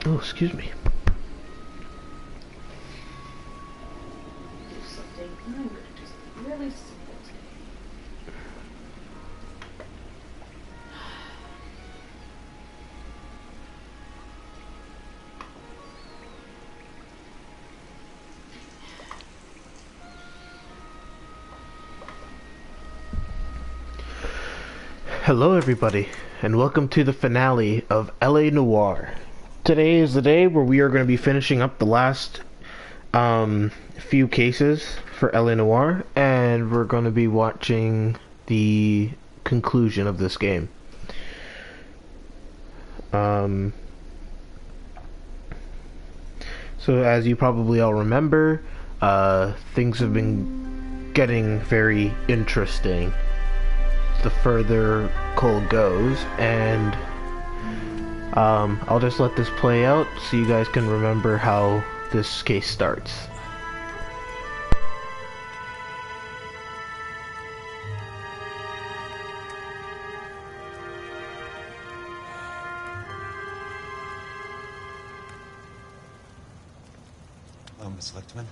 Oh, excuse me. Something just really simple today. Hello everybody, and welcome to the finale of LA Noire. Today is the day where we are going to be finishing up the last few cases for LA Noire, and we're going to be watching the conclusion of this game. So as you probably all remember, things have been getting very interesting the further Cole goes, and I'll just let this play out so you guys can remember how this case starts. Hello, Miss Lichtman.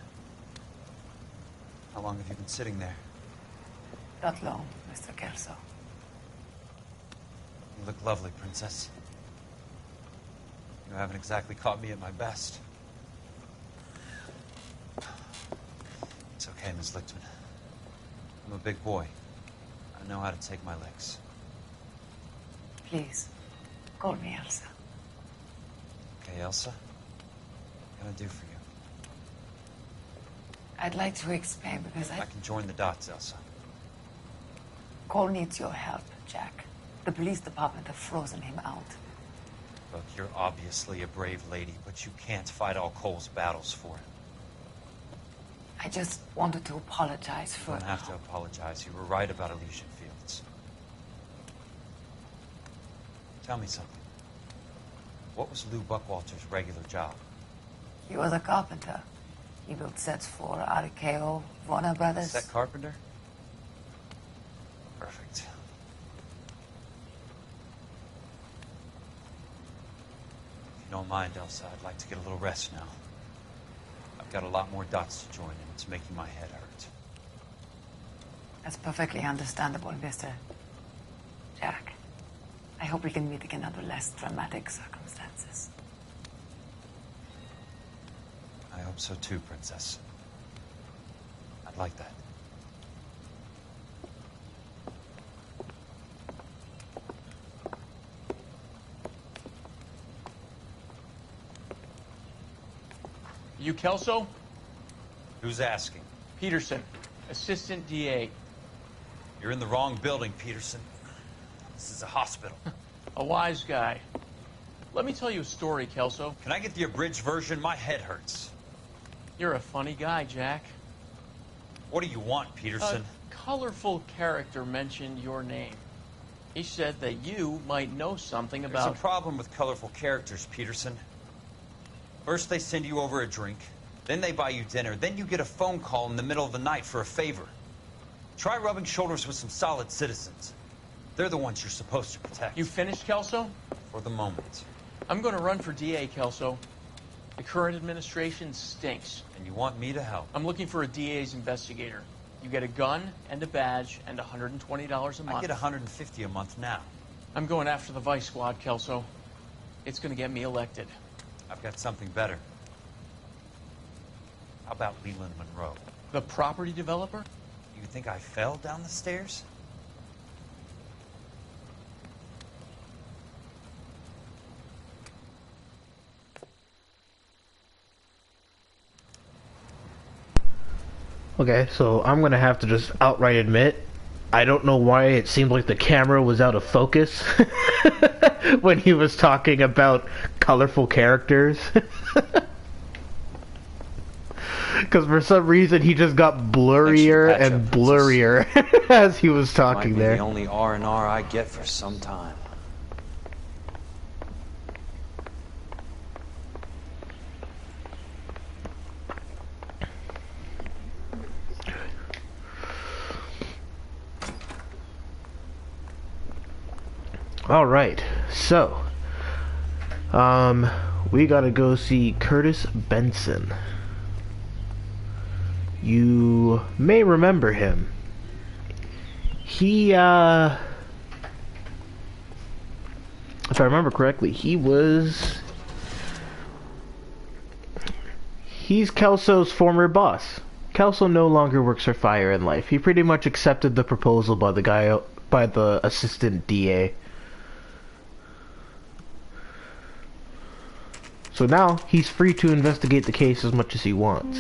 How long have you been sitting there? Not long, Mr. Kelso. You look lovely, Princess. You haven't exactly caught me at my best. It's okay, Miss Lichtman. I'm a big boy. I know how to take my licks. Please, call me Elsa. Okay, Elsa? What can I do for you? I'd like to explain because I can join the dots, Elsa. Cole needs your help, Jack. The police department have frozen him out. Look, you're obviously a brave lady, but you can't fight all Cole's battles for him. I just wanted to apologize for... You don't have to apologize. You were right about Elysian Fields. Tell me something. What was Lou Buckwalter's regular job? He was a carpenter. He built sets for RKO, Warner Brothers. Set carpenter? Perfect. If you don't mind, Elsa, I'd like to get a little rest now. I've got a lot more dots to join, and it's making my head hurt. That's perfectly understandable, Mr. Jack. I hope we can meet again under less dramatic circumstances. I hope so too, Princess. I'd like that. You Kelso? Who's asking? Peterson, Assistant DA. You're in the wrong building, Peterson. This is a hospital. A wise guy. Let me tell you a story, Kelso. Can I get the abridged version? My head hurts. You're a funny guy, Jack. What do you want, Peterson? A colorful character mentioned your name. He said that you might know something about... There's a problem with colorful characters, Peterson. First they send you over a drink, then they buy you dinner, then you get a phone call in the middle of the night for a favor. Try rubbing shoulders with some solid citizens. They're the ones you're supposed to protect. You finished, Kelso? For the moment. I'm going to run for DA, Kelso. The current administration stinks. And you want me to help? I'm looking for a DA's investigator. You get a gun and a badge and $120 a month. I get $150 a month now. I'm going after the Vice Squad, Kelso. It's going to get me elected. I've got something better. How about Leland Monroe? The property developer? You think I fell down the stairs? Okay, so I'm gonna have to just outright admit, I don't know why it seemed like the camera was out of focus when he was talking about colorful characters. Because for some reason he just got blurrier and blurrier as he was talking Might be there. the only R&R I get for some time. Alright, so We gotta go see Curtis Benson. You may remember him. He, if I remember correctly, he's Kelso's former boss. Kelso no longer works for Fire and Life. He pretty much accepted the proposal by the assistant DA. So now he's free to investigate the case as much as he wants.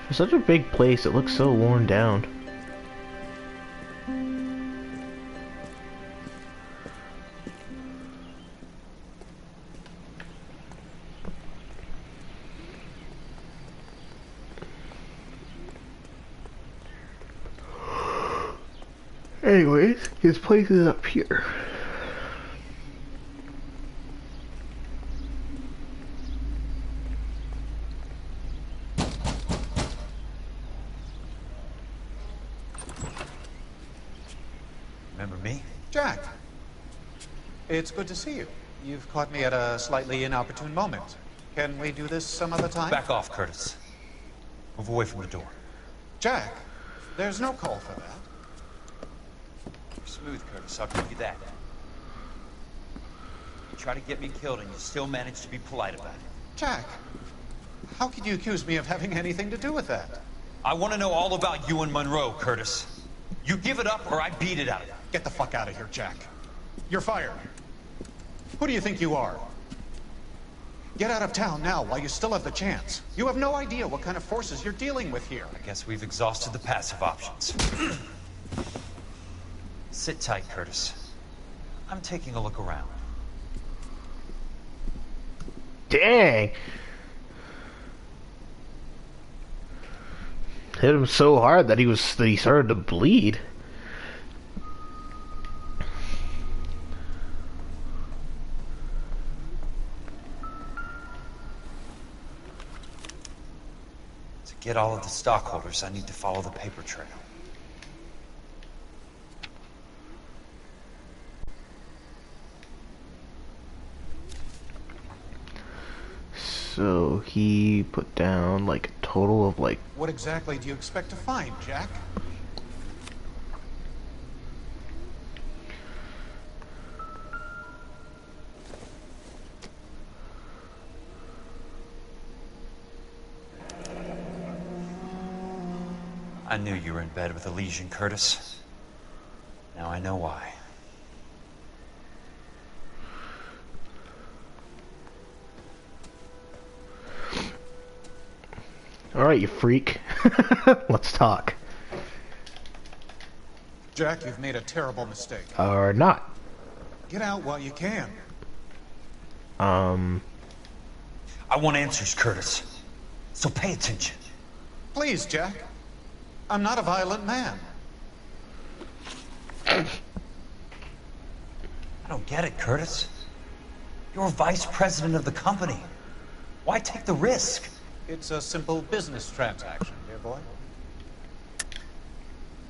For such a big place, it looks so worn down. Anyways, his place is up here. Remember me? Jack, it's good to see you. You've caught me at a slightly inopportune moment. Can we do this some other time? Back off, Curtis. Move away from the door. Jack, there's no call for that. You're smooth, Curtis, I'll give you that. You try to get me killed and you still manage to be polite about it. Jack, how could you accuse me of having anything to do with that? I want to know all about you and Monroe, Curtis. You give it up or I beat it out of you. Get the fuck out of here, Jack. You're fired. Who do you think you are? Get out of town now while you still have the chance. You have no idea what kind of forces you're dealing with here. I guess we've exhausted the passive options. Sit tight, Curtis. I'm taking a look around. Dang! Hit him so hard that he started to bleed. To get all of the stockholders, I need to follow the paper trail. So he put down like a total of like... What exactly do you expect to find, Jack? I knew you were in bed with a lesion, Curtis. Now I know why. Alright, you freak. Let's talk. Jack, you've made a terrible mistake. Or not. Get out while you can. I want answers, Curtis. So pay attention. Please, Jack. I'm not a violent man. I don't get it, Curtis. You're vice president of the company. Why take the risk? It's a simple business transaction, dear boy.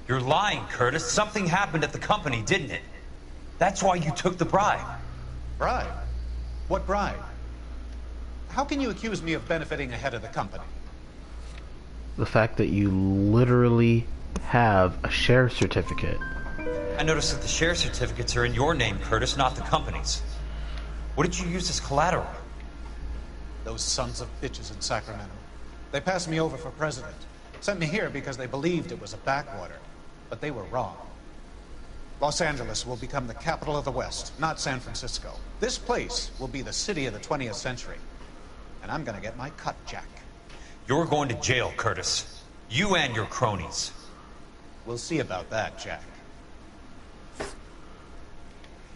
You're lying, Curtis. Something happened at the company, didn't it? That's why you took the bribe. Bribe? What bribe? How can you accuse me of benefiting ahead of the company? The fact that you literally have a share certificate. I noticed that the share certificates are in your name, Curtis, not the company's. What did you use as collateral? Those sons of bitches in Sacramento. They passed me over for president. Sent me here because they believed it was a backwater. But they were wrong. Los Angeles will become the capital of the West, not San Francisco. This place will be the city of the 20th century. And I'm gonna get my cut, Jack. You're going to jail, Curtis. You and your cronies. We'll see about that, Jack.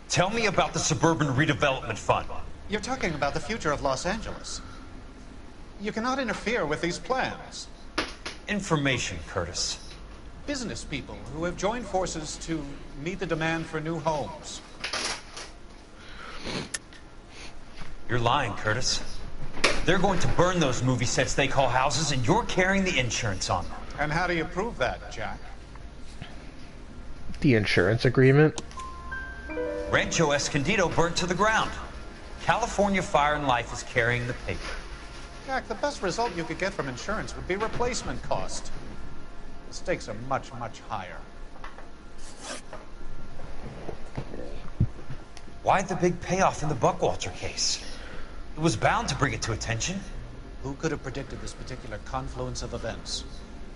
Tell me about the Suburban Redevelopment Fund. You're talking about the future of Los Angeles. You cannot interfere with these plans. Information, Curtis. Business people who have joined forces to meet the demand for new homes. You're lying, Curtis. They're going to burn those movie sets they call houses, and you're carrying the insurance on them. And how do you prove that, Jack? The insurance agreement. Rancho Escondido burnt to the ground. California Fire and Life is carrying the paper. Jack, the best result you could get from insurance would be replacement cost. The stakes are much, much higher. Why the big payoff in the Buckwalter case? It was bound to bring it to attention. Who could have predicted this particular confluence of events?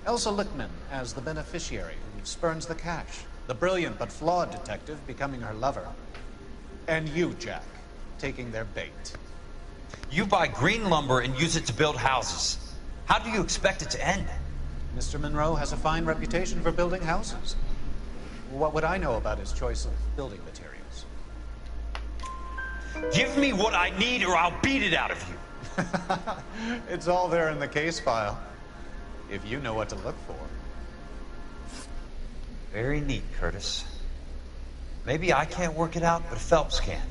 Elsa Lichtman as the beneficiary who spurns the cash. The brilliant but flawed detective becoming her lover. And you, Jack, taking their bait. You buy green lumber and use it to build houses. How do you expect it to end? Mr. Monroe has a fine reputation for building houses. What would I know about his choice of building materials? Give me what I need or I'll beat it out of you. It's all there in the case file. If you know what to look for. Very neat, Curtis. Maybe I can't work it out, but Phelps can.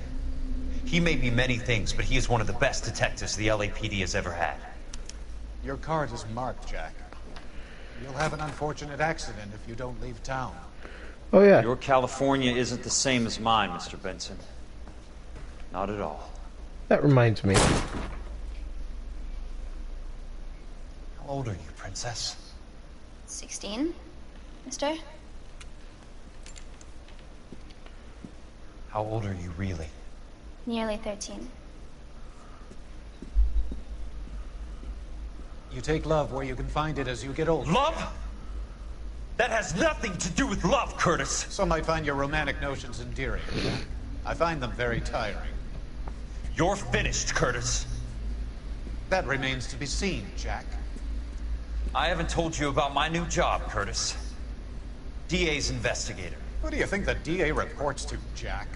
He may be many things, but he is one of the best detectives the LAPD has ever had. Your card is marked, Jack. You'll have an unfortunate accident if you don't leave town. Oh yeah. Your California isn't the same as mine, Mr. Benson. Not at all. That reminds me. How old are you, Princess? 16, mister? How old are you really? Nearly 13. You take love where you can find it as you get older. Love? That has nothing to do with love, Curtis. Some might find your romantic notions endearing. I find them very tiring. You're finished, Curtis. That remains to be seen, Jack. I haven't told you about my new job, Curtis. DA's investigator. Who do you think the DA reports to, Jack?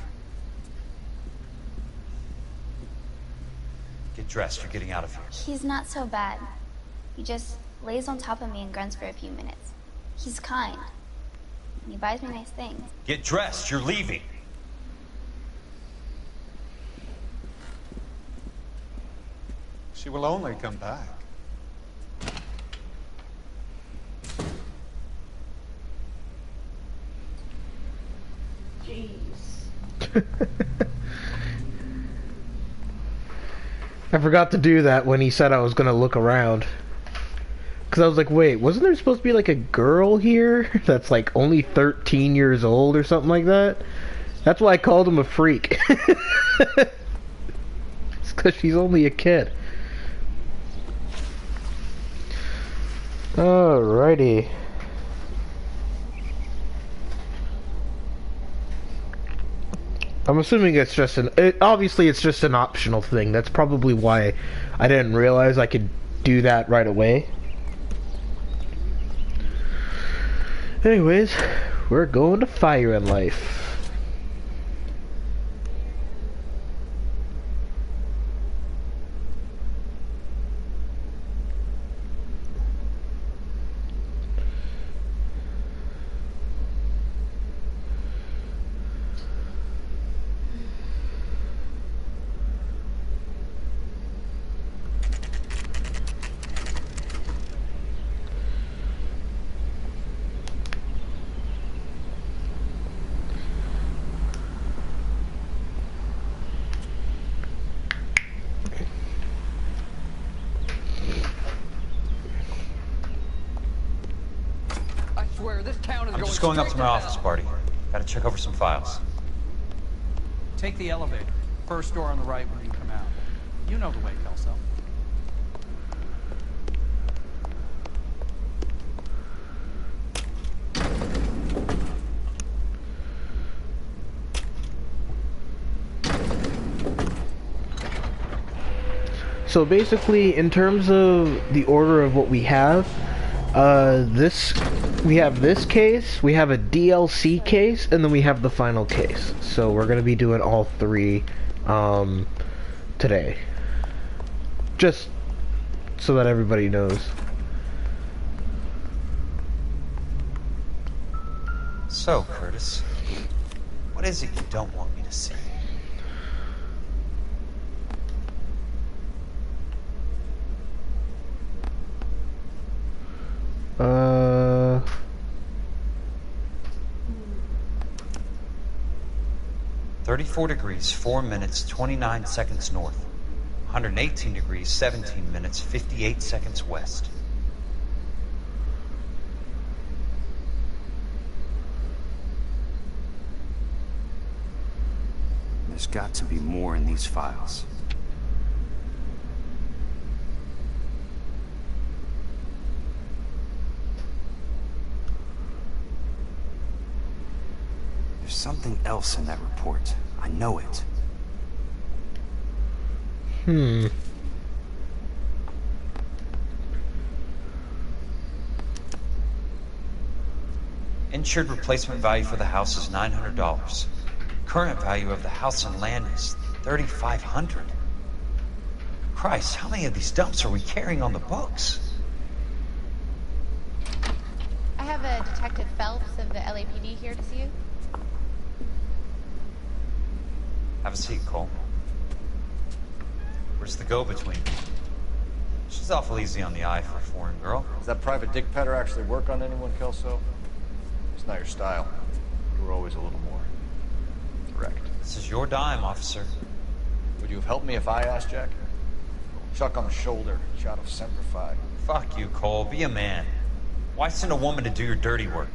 Get dressed, you're getting out of here. He's not so bad. He just lays on top of me and grunts for a few minutes. He's kind. And he buys me nice things. Get dressed, you're leaving. She will only come back. Jeez. I forgot to do that when he said I was gonna look around. Cause I was like, wait, wasn't there supposed to be like a girl here that's like only 13 years old or something like that? That's why I called him a freak. It's cause she's only a kid. Alrighty. I'm assuming it's just obviously it's just an optional thing. That's probably why I didn't realize I could do that right away. Anyways, we're going to Fire and Life. I'm just going up to my office party. Gotta check over some files. Take the elevator. First door on the right when you come out. You know the way, Kelso. So basically, in terms of the order of what we have, we have this case, we have a DLC case, and then we have the final case. So we're gonna be doing all three today, just so that everybody knows. So, Curtis, what is it you don't want me to see? 34 degrees, 4 minutes, 29 seconds north. 118 degrees, 17 minutes, 58 seconds west. There's got to be more in these files. There's something else in that report. I know it. Insured replacement value for the house is $900. Current value of the house and land is $3,500. Christ, how many of these dumps are we carrying on the books? I have a Detective Phelps of the LAPD here to see you. Have a seat, Cole. Where's the go-between? She's awful easy on the eye for a foreign girl. Does that private dick petter actually work on anyone, Kelso? It's not your style. You were always a little more direct. This is your dime, officer. Would you have helped me if I asked, Jack? Chuck on the shoulder, shot of Semper Fi. Fuck you, Cole. Be a man. Why send a woman to do your dirty work?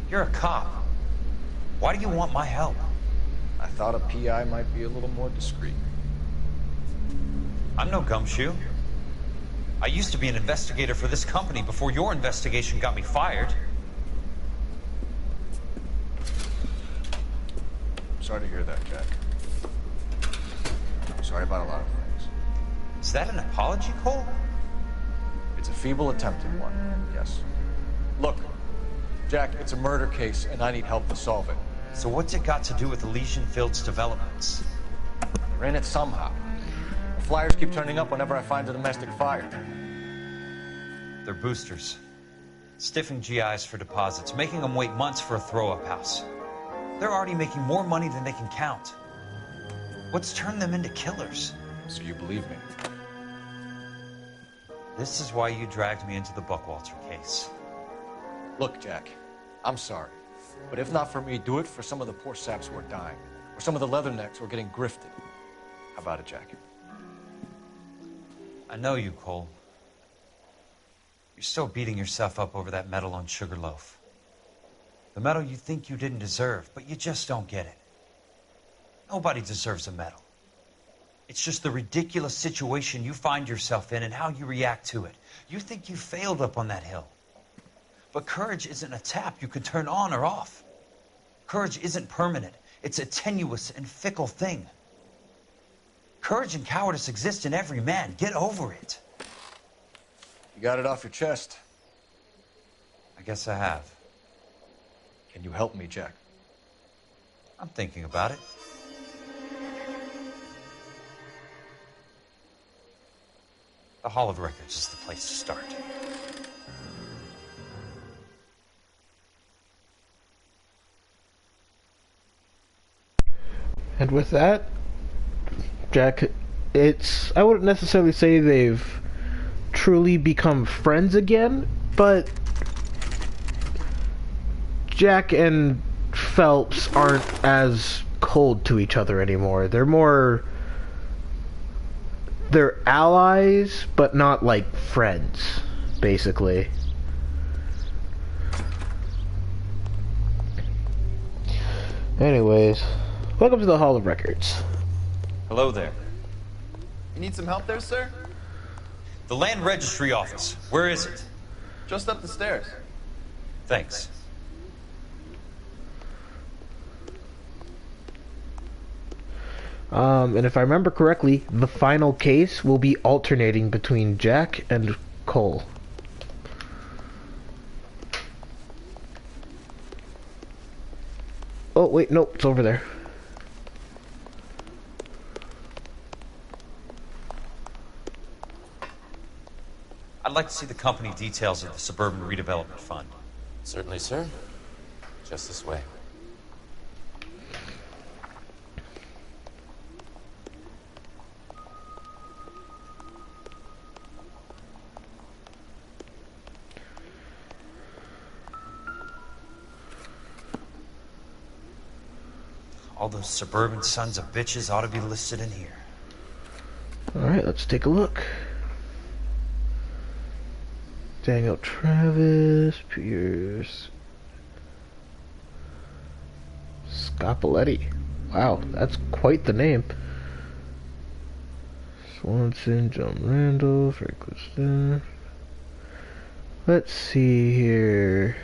You're a cop. Why do you want my help? I thought a PI might be a little more discreet. I'm no gumshoe. I used to be an investigator for this company before your investigation got me fired. Sorry to hear that, Jack. Sorry about a lot of things. Is that an apology, Cole? It's a feeble attempt at one, yes. Look, Jack, it's a murder case, and I need help to solve it. So what's it got to do with Elysian Fields developments? They're in it somehow. The flyers keep turning up whenever I find a domestic fire. They're boosters. Stiffing GIs for deposits, making them wait months for a throw-up house. They're already making more money than they can count. What's turned them into killers? So you believe me? This is why you dragged me into the Buckwalter case. Look, Jack, I'm sorry. But if not for me, do it for some of the poor saps who are dying. Or some of the leathernecks who are getting grifted. How about it, Jack? I know you, Cole. You're still beating yourself up over that medal on Sugarloaf. The medal you think you didn't deserve, but you just don't get it. Nobody deserves a medal. It's just the ridiculous situation you find yourself in and how you react to it. You think you failed up on that hill. But courage isn't a tap you can turn on or off. Courage isn't permanent. It's a tenuous and fickle thing. Courage and cowardice exist in every man. Get over it. You got it off your chest. I guess I have. Can you help me, Jack? I'm thinking about it. The Hall of Records is the place to start. And with that, Jack, I wouldn't necessarily say they've truly become friends again, but Jack and Phelps aren't as cold to each other anymore. They're allies, but not like friends, basically. Anyways, welcome to the Hall of Records. Hello there. You need some help there, sir? The Land Registry Office. Where is it? Just up the stairs. Thanks. And if I remember correctly, the final case will be alternating between Jack and Cole. Oh, wait, nope, it's over there. I'd like to see the company details of the Suburban Redevelopment Fund. Certainly, sir. Just this way. All those suburban sons of bitches ought to be listed in here. Alright, let's take a look. Daniel Travis, Pierce, Scapoletti. Wow, that's quite the name. Swanson, John Randall, Franklin. Let's see here.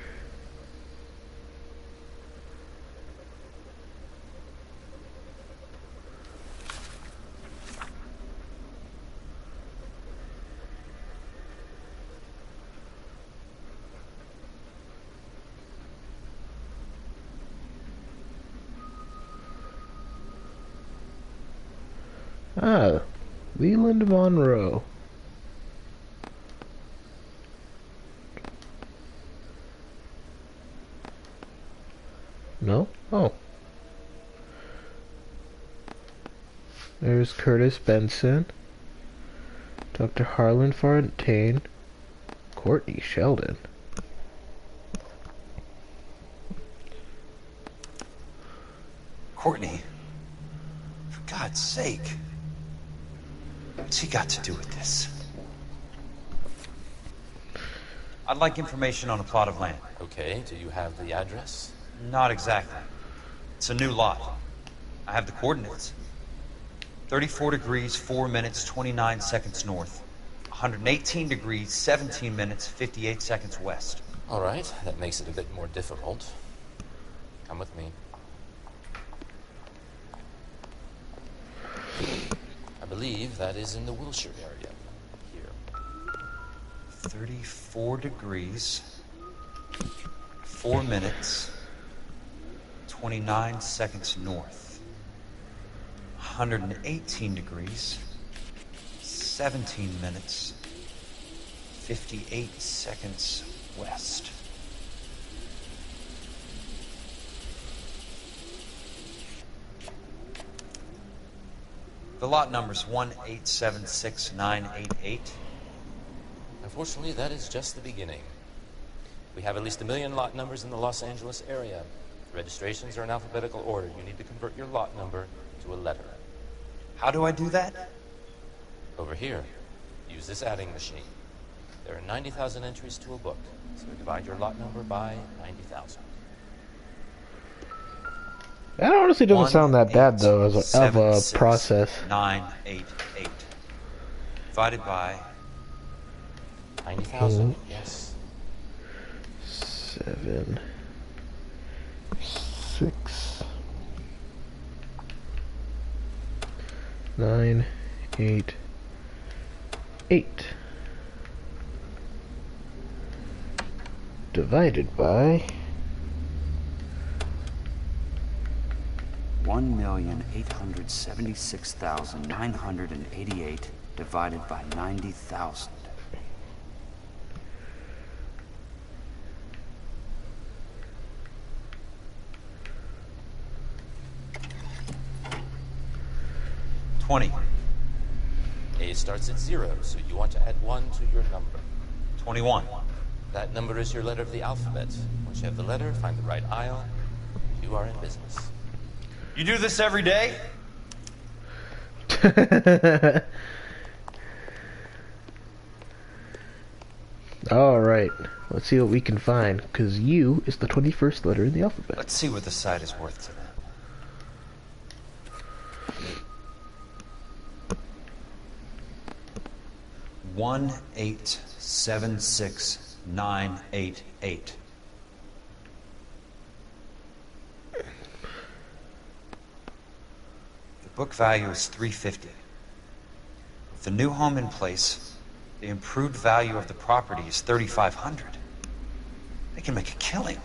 Ah, Leland Monroe. No? Oh. There's Curtis Benson. Dr. Harlan Fontaine. Courtney Sheldon. Courtney, for God's sake. What's he got to do with this? I'd like information on a plot of land. Okay, do you have the address? Not exactly. It's a new lot. I have the coordinates. 34 degrees, 4 minutes, 29 seconds north. 118 degrees, 17 minutes, 58 seconds west. All right, that makes it a bit more difficult. Come with me. I believe that is in the Wilshire area. Here. 34 degrees, 4 minutes, 29 seconds north. 118 degrees, 17 minutes, 58 seconds west. The lot number's 1876988. Unfortunately, that is just the beginning. We have at least 1 million lot numbers in the Los Angeles area. The registrations are in alphabetical order. You need to convert your lot number to a letter. How do I do that? Over here, use this adding machine. There are 90,000 entries to a book, so divide your lot number by 90,000. That honestly doesn't sound that bad though, as a process. 988 divided by 90,000. Yes. 7, 6, 9, 8, 8 divided by 1,876,988 divided by 90,000. $20. A starts at 0, so you want to add 1 to your number. 21. That number is your letter of the alphabet. Once you have the letter, find the right aisle. You are in business. You do this every day? Alright, let's see what we can find, because U is the 21st letter in the alphabet. Let's see what the site is worth to them. $1,876,988. The book value is $350. With the new home in place, the improved value of the property is $3,500. They can make a killing.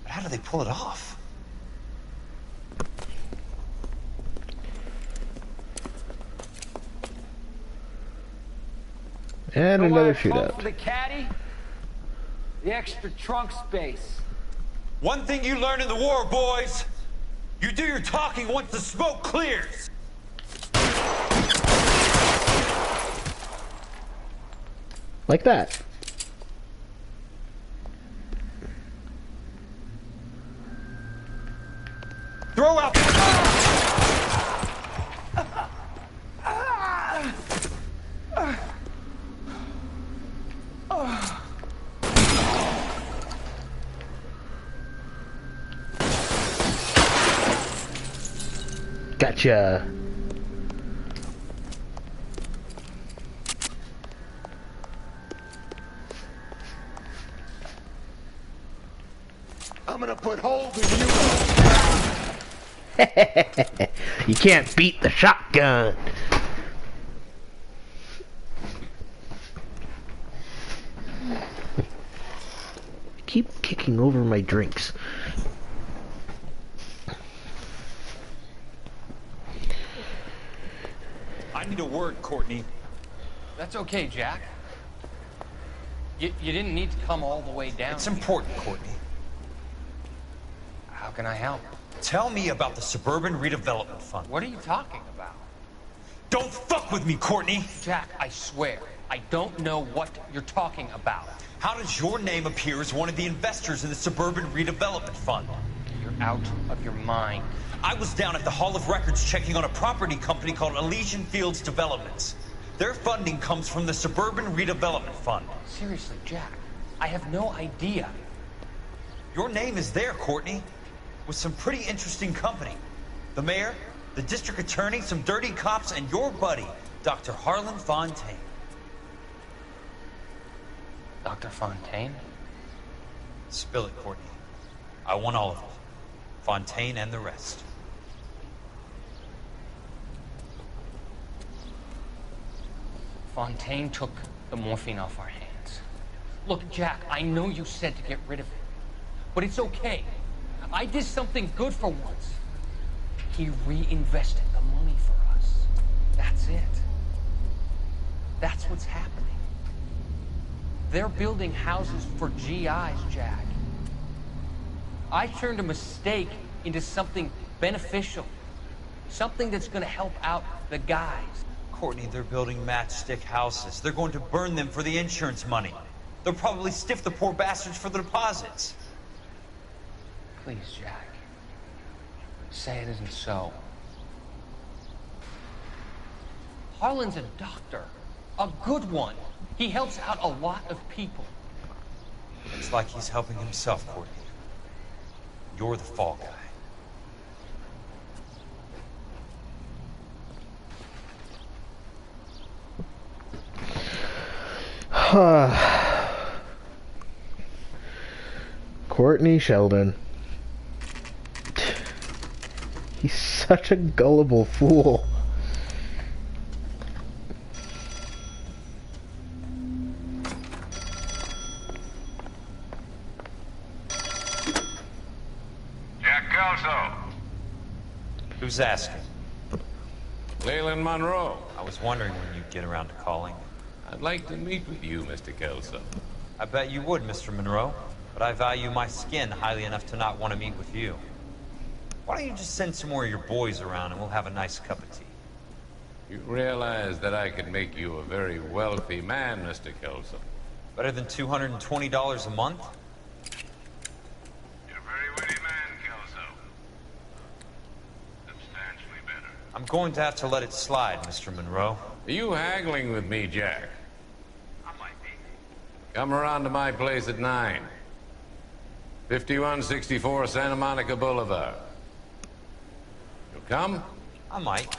But how do they pull it off? And another For shootout. the caddy, the extra trunk space. One thing you learn in the war, boys, you do your talking once the smoke clears. Like that. Throw out... Gotcha. I'm gonna put holes in you. You can't beat the shotgun. Keep kicking over my drinks. I need a word, Courtney. That's okay, Jack. You didn't need to come all the way down. It's important, Courtney. How can I help? Tell me about the Suburban Redevelopment Fund. What are you talking about? Don't fuck with me, Courtney! Jack, I swear, I don't know what you're talking about. How does your name appear as one of the investors in the Suburban Redevelopment Fund? You're out of your mind. I was down at the Hall of Records checking on a property company called Elysian Fields Developments. Their funding comes from the Suburban Redevelopment Fund. Seriously, Jack, I have no idea. Your name is there, Courtney, with some pretty interesting company. The mayor, the district attorney, some dirty cops, and your buddy, Dr. Harlan Fontaine. Dr. Fontaine? Spill it, Courtney. I want all of it. Fontaine and the rest. Fontaine took the morphine off our hands. Look, Jack, I know you said to get rid of it, but it's okay. I did something good for once. He reinvested the money for us. That's it. That's what's happening. They're building houses for GIs, Jack. I turned a mistake into something beneficial. Something that's gonna help out the guys. Courtney, they're building matchstick houses. They're going to burn them for the insurance money. They'll probably stiff the poor bastards for the deposits. Please, Jack. Say it isn't so. Harlan's a doctor. A good one. He helps out a lot of people. It's like he's helping himself, Courtney. You're the fall guy. Courtney Sheldon. He's such a gullible fool. Jack Kelso. Who's asking? Leland Monroe. I was wondering when you'd get around to calling. I'd like to meet with you, Mr. Kelso. I bet you would, Mr. Monroe. But I value my skin highly enough to not want to meet with you. Why don't you just send some more of your boys around and we'll have a nice cup of tea? You realize that I could make you a very wealthy man, Mr. Kelso. Better than $220 a month? You're a very witty man, Kelso. Substantially better. I'm going to have to let it slide, Mr. Monroe. Are you haggling with me, Jack? I might be. Come around to my place at 9. 5164 Santa Monica Boulevard. You'll come? I might.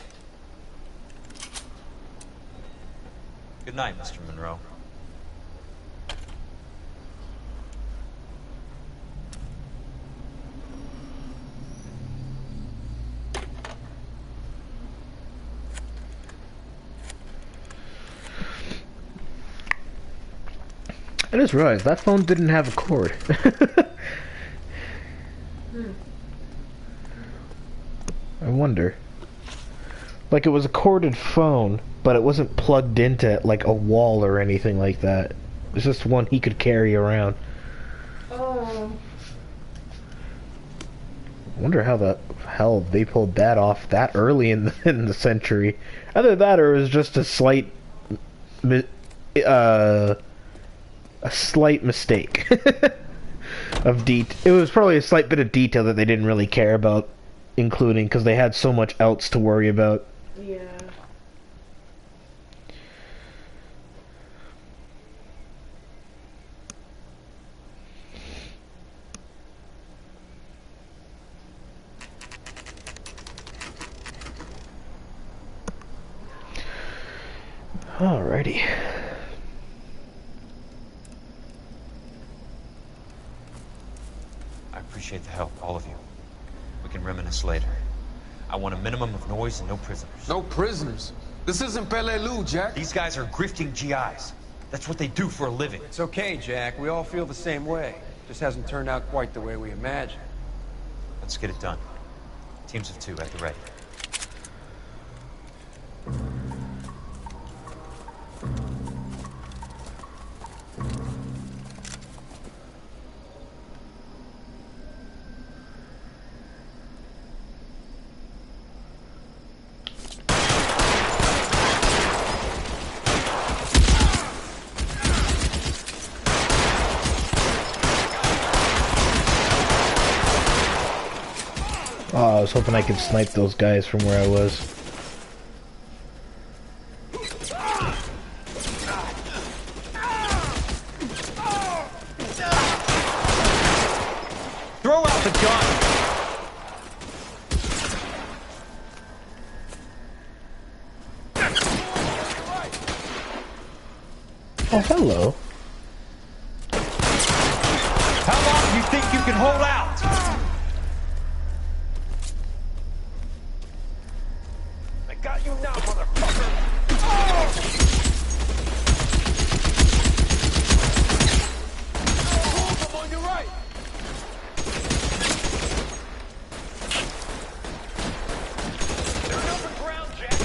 Good night, Mr. Monroe. I just realized that phone didn't have a cord. I wonder. Like, it was a corded phone, but it wasn't plugged into, like, a wall or anything like that. It was just one he could carry around. Oh. I wonder how the hell they pulled that off that early in the century. Either that or it was just a slight mistake of it was probably a slight bit of detail that they didn't really care about including because they had so much else to worry about. Yeah. Alrighty. I appreciate the help, all of you. We can reminisce later. I want a minimum of noise and no prisoners. No prisoners? This isn't Peleliu, Jack. These guys are grifting GIs. That's what they do for a living. It's okay, Jack. We all feel the same way. Just hasn't turned out quite the way we imagined. Let's get it done. Teams of 2 at the ready. Oh, I was hoping I could snipe those guys from where I was. Throw out the gun! Oh, hello. How long do you think you can hold out? Got you now, motherfucker! I'm on your right! They're on the ground, Jack!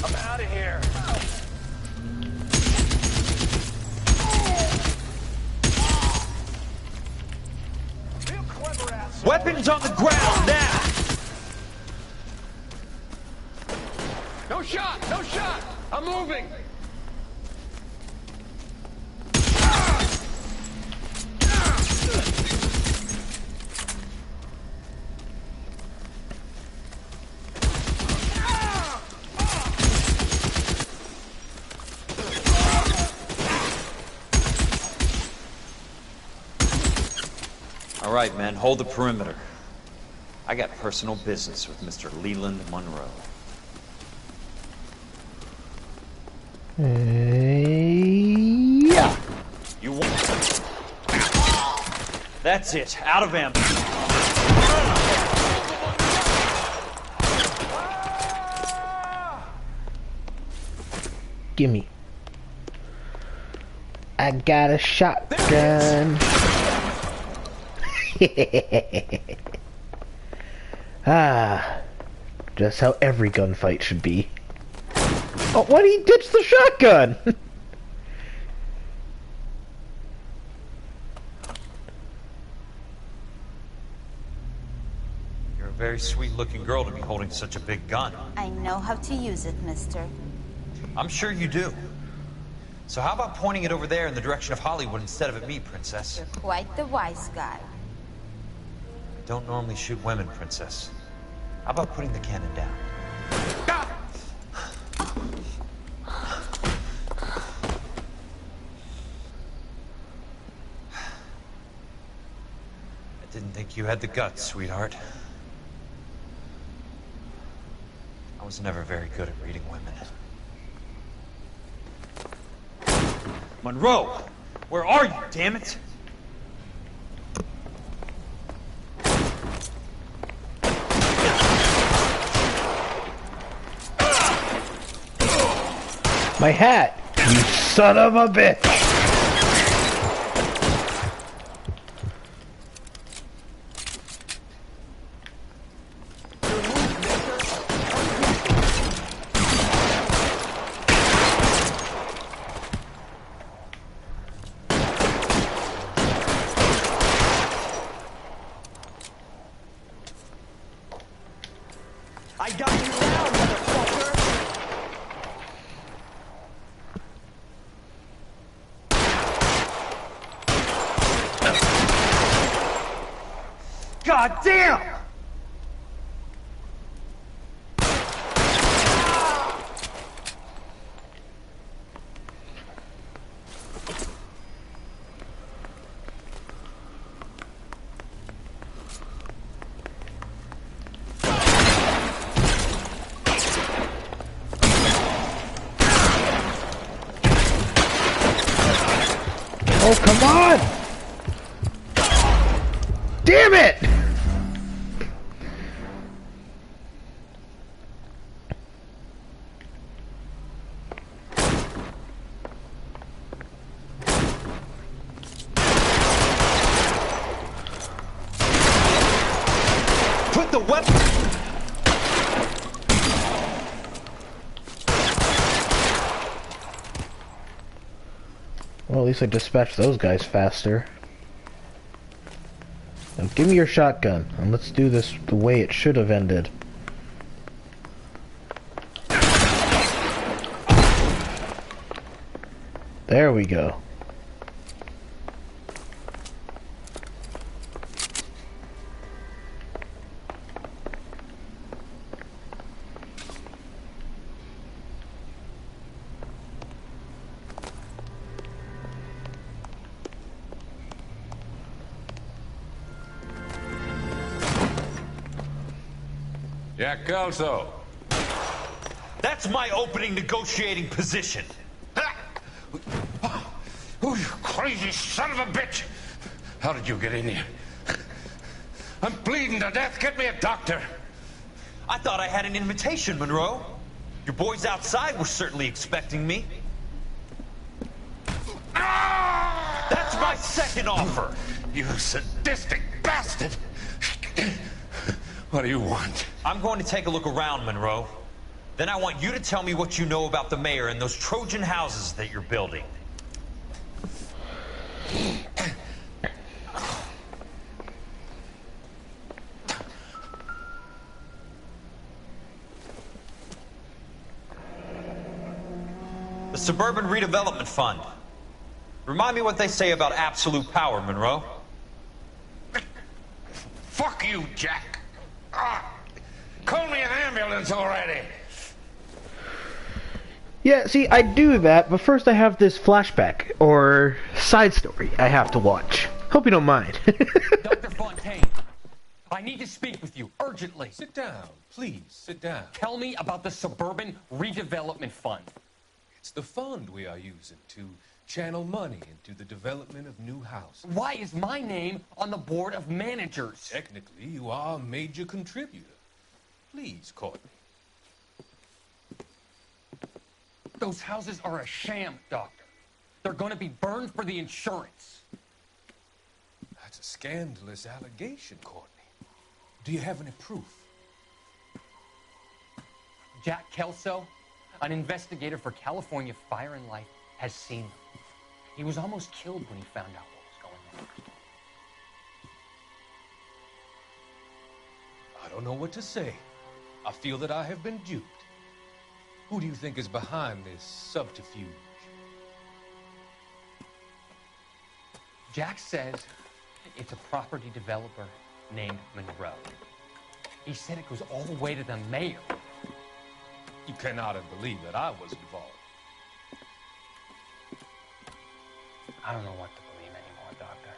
I'm out of here! Real clever asshole! Weapons on the ground, now! No shot! No shot! I'm moving! All right, men, hold the perimeter. I got personal business with Mr. Leland Monroe. Yeah. You want... That's it. Out of ammo. Gimme. I got a shotgun. Ah, just how every gunfight should be. Oh, why did he ditch the shotgun? You're a very sweet-looking girl to be holding such a big gun. I know how to use it, mister. I'm sure you do. So how about pointing it over there in the direction of Hollywood instead of at me, Princess? You're quite the wise guy. I don't normally shoot women, Princess. How about putting the cannon down? I didn't think you had the guts, sweetheart. I was never very good at reading women. Monroe! Where are you, damn it? My hat, you son of a bitch! I got you now, motherfucker! God damn! Oh, come on! Damn it! Put the weapon... Well, at least I dispatched those guys faster. Now give me your shotgun, and let's do this the way it should have ended. There we go. Jack Kelso. That's my opening negotiating position. Oh, you crazy son of a bitch! How did you get in here? I'm bleeding to death. Get me a doctor. I thought I had an invitation, Monroe. Your boys outside were certainly expecting me. That's my second offer. You sadistic bastard! What do you want? I'm going to take a look around, Monroe. Then I want you to tell me what you know about the mayor and those Trojan houses that you're building. The Suburban Redevelopment Fund. Remind me what they say about absolute power, Monroe. Fuck you, Jack. Call me an ambulance already. Yeah, see, I do that, but first I have this flashback, or side story, I have to watch. Hope you don't mind. Dr. Fontaine, I need to speak with you urgently. Sit down, please, sit down. Tell me about the Suburban Redevelopment Fund. It's the fund we are using to channel money into the development of new houses. Why is my name on the board of managers? Technically, you are a major contributor. Please, Courtney. Those houses are a sham, Doctor. They're going to be burned for the insurance. That's a scandalous allegation, Courtney. Do you have any proof? Jack Kelso, an investigator for California Fire and Life, has seen them. He was almost killed when he found out what was going on. I don't know what to say. I feel that I have been duped. Who do you think is behind this subterfuge? Jack says it's a property developer named Monroe. He said it goes all the way to the mayor. You cannot have believed that I was involved. I don't know what to believe anymore, Doctor.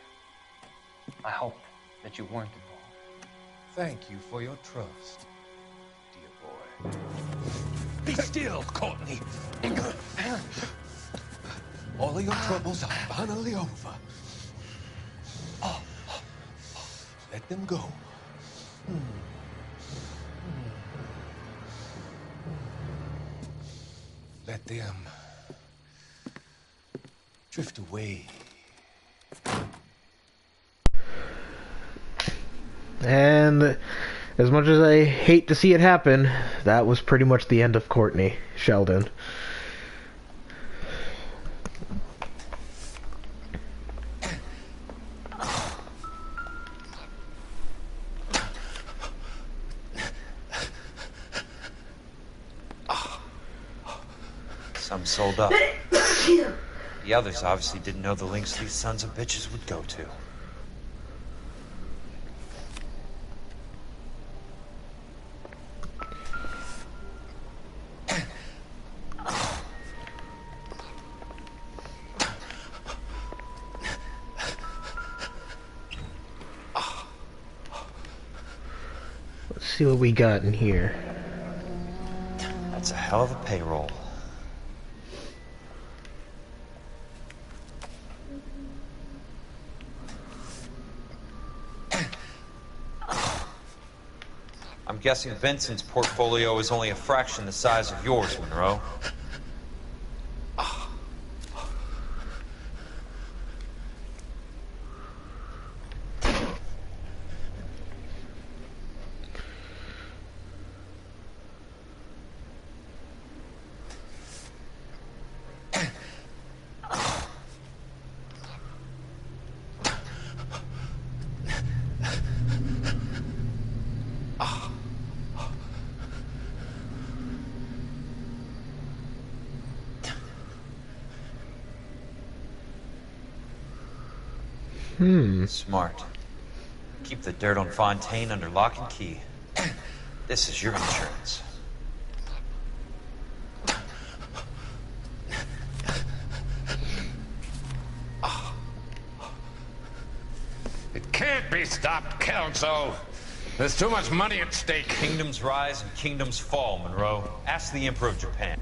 I hope that you weren't involved. Thank you for your trust, dear boy. Be still, Courtney. All of your troubles are finally over. Let them go. Let them drift away. And as much as I hate to see it happen, that was pretty much the end of Courtney Sheldon. Some sold up. The others obviously didn't know the lengths these sons of bitches would go to. see what we got in here. That's a hell of a payroll. I'm guessing Vincent's portfolio is only a fraction the size of yours, Monroe. Smart. Keep the dirt on Fontaine under lock and key. This is your insurance. It can't be stopped, Kelso. There's too much money at stake. Kingdoms rise and kingdoms fall, Monroe. Ask the Emperor of Japan.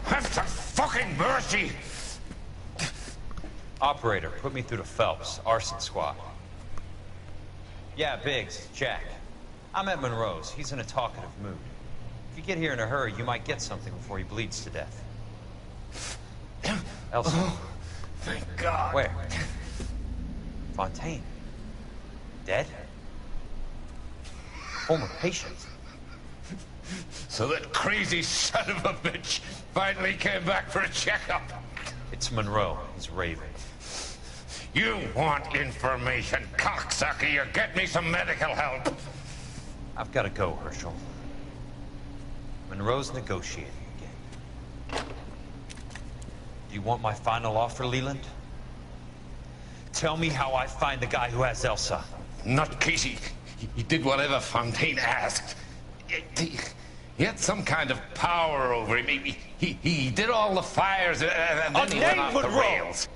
Have some fucking mercy! Operator, put me through to Phelps, arson squad. Yeah, Biggs, Jack. I'm at Monroe's. He's in a talkative mood. If you get here in a hurry, you might get something before he bleeds to death. Elsa. Oh, thank God. Where? Fontaine. Dead? Former patient. So that crazy son of a bitch finally came back for a checkup. It's Monroe. He's raving. You want information, cocksucker. You get me some medical help. I've got to go, Herschel. Monroe's negotiating again. Do you want my final offer, Leland? Tell me how I find the guy who has Elsa. Not Casey. He did whatever Fontaine asked. He had some kind of power over him. He did all the fires and then he went off the rails.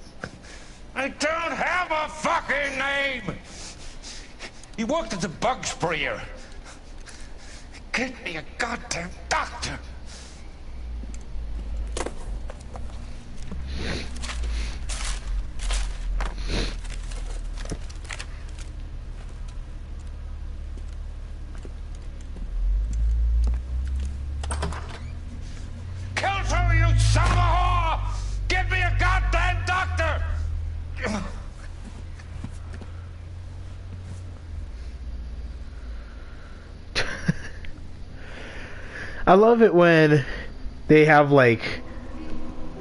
I don't have a fucking name! He worked as a bug sprayer. Get me a goddamn doctor! Kelso, you son of a whore! Get me a goddamn doctor! I love it when they have like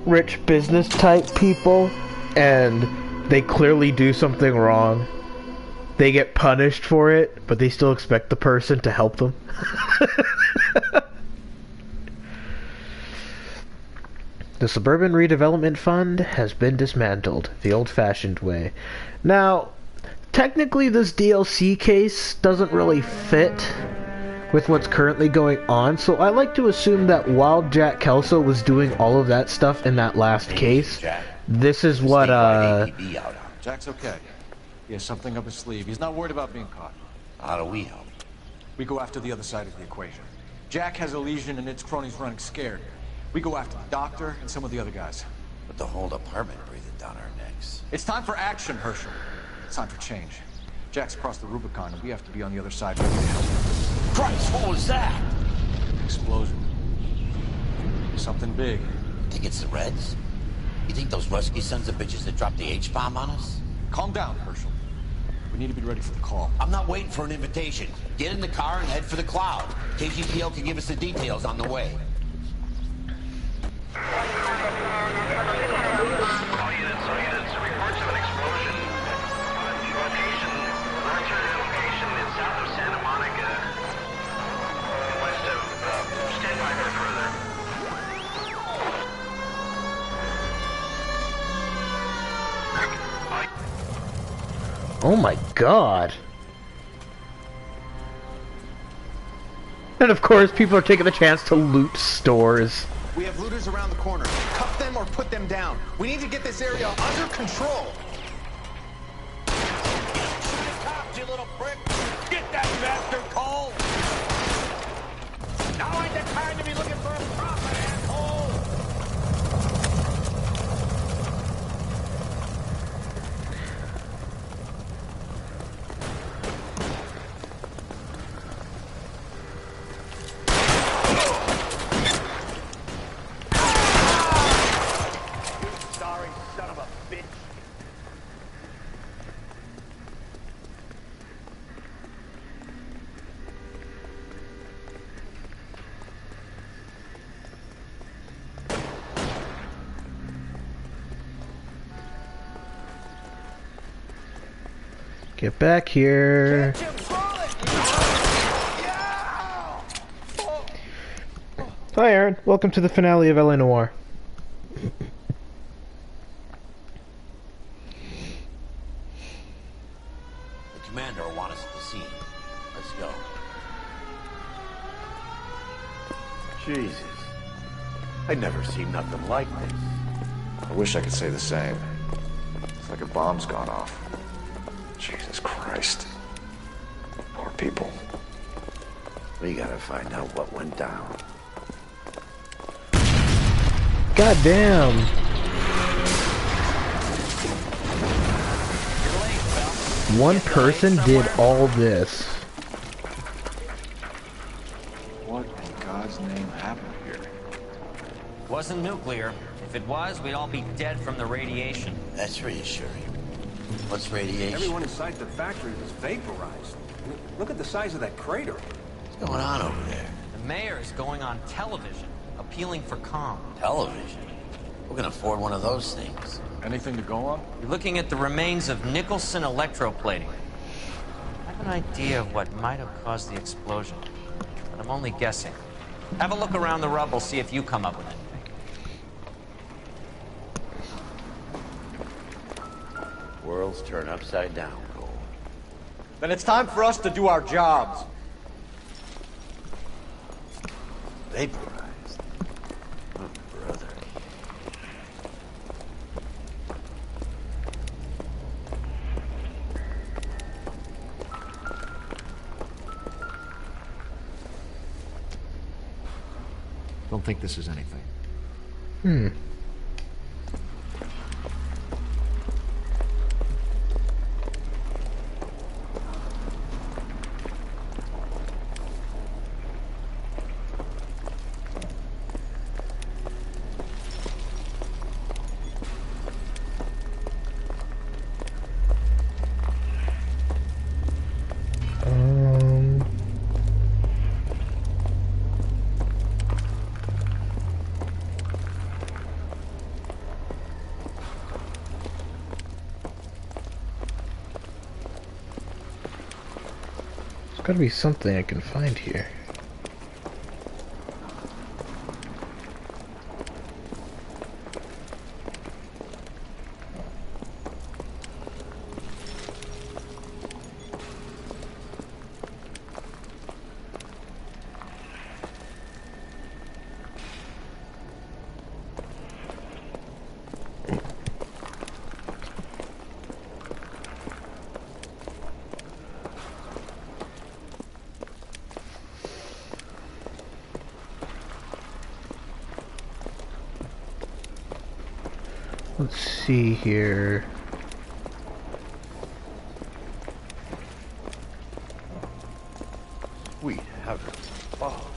rich business type people and they clearly do something wrong. They get punished for it, but they still expect the person to help them. The Suburban Redevelopment Fund has been dismantled the old-fashioned way. Now, technically this DLC case doesn't really fit with what's currently going on, so I like to assume that while Jack Kelso was doing all of that stuff in that last case, this is what, Jack's okay. He has something up his sleeve. He's not worried about being caught. How do we help? We go after the other side of the equation. Jack has a legion and its cronies running scared. We go after the doctor and some of the other guys. But the whole department breathing down our necks. It's time for action, Herschel. It's time for change. Jack's crossed the Rubicon, and we have to be on the other side ready to help. Christ, what was that? Explosion. Something big. Think it's the Reds? You think those Rusky sons of bitches that dropped the H-bomb on us? Calm down, Herschel. We need to be ready for the call. I'm not waiting for an invitation. Get in the car and head for the cloud. KGPL can give us the details on the way. Oh my god. And of course, people are taking the chance to loot stores. We have looters around the corner. Cuff them or put them down. We need to get this area under control. Cops, you little prick! Get that bastard, Cole! the time to be looking for a profit, asshole! Sorry, son of a bitch. Get back here. Hi, Aaron. Welcome to the finale of LA Noire. The commander will want us at the scene. Let's go. Jesus. I'd never seen nothing like this. I wish I could say the same. It's like a bomb's gone off. Jesus Christ. Poor people. We gotta find out what went down. God damn. One person did all this. What in God's name happened here? Wasn't nuclear. If it was, we'd all be dead from the radiation. That's reassuring. What's radiation? Everyone inside the factory was vaporized. Look at the size of that crater. What's going on over there? The mayor is going on television, appealing for calm. Television? Who can afford one of those things? Anything to go on? You're looking at the remains of Nicholson electroplating. I have an idea of what might have caused the explosion, but I'm only guessing. Have a look around the rubble, see if you come up with anything. Worlds turn upside down, Cole. Then it's time for us to do our jobs. Vaporized. Oh, brother. Don't think this is anything. Hmm. There's gotta be something I can find here. Let's see here. Sweet heaven. Oh.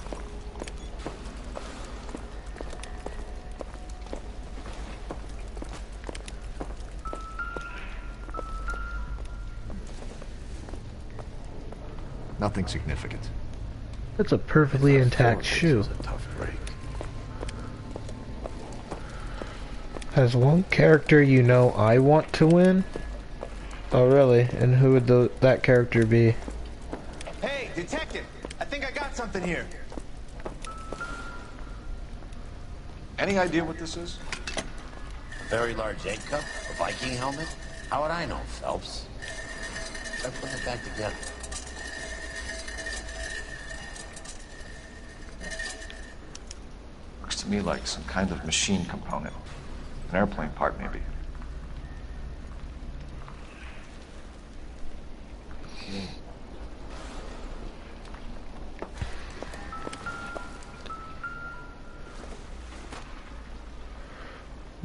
Nothing significant. That's a perfectly intact shoe. A tough break. Has one character you know I want to win? Oh really? And who would that character be? Hey, detective! I think I got something here. Any idea what this is? A very large egg cup? A Viking helmet? How would I know, Phelps? Try putting it back together. Looks to me like some kind of machine component. An airplane part, maybe.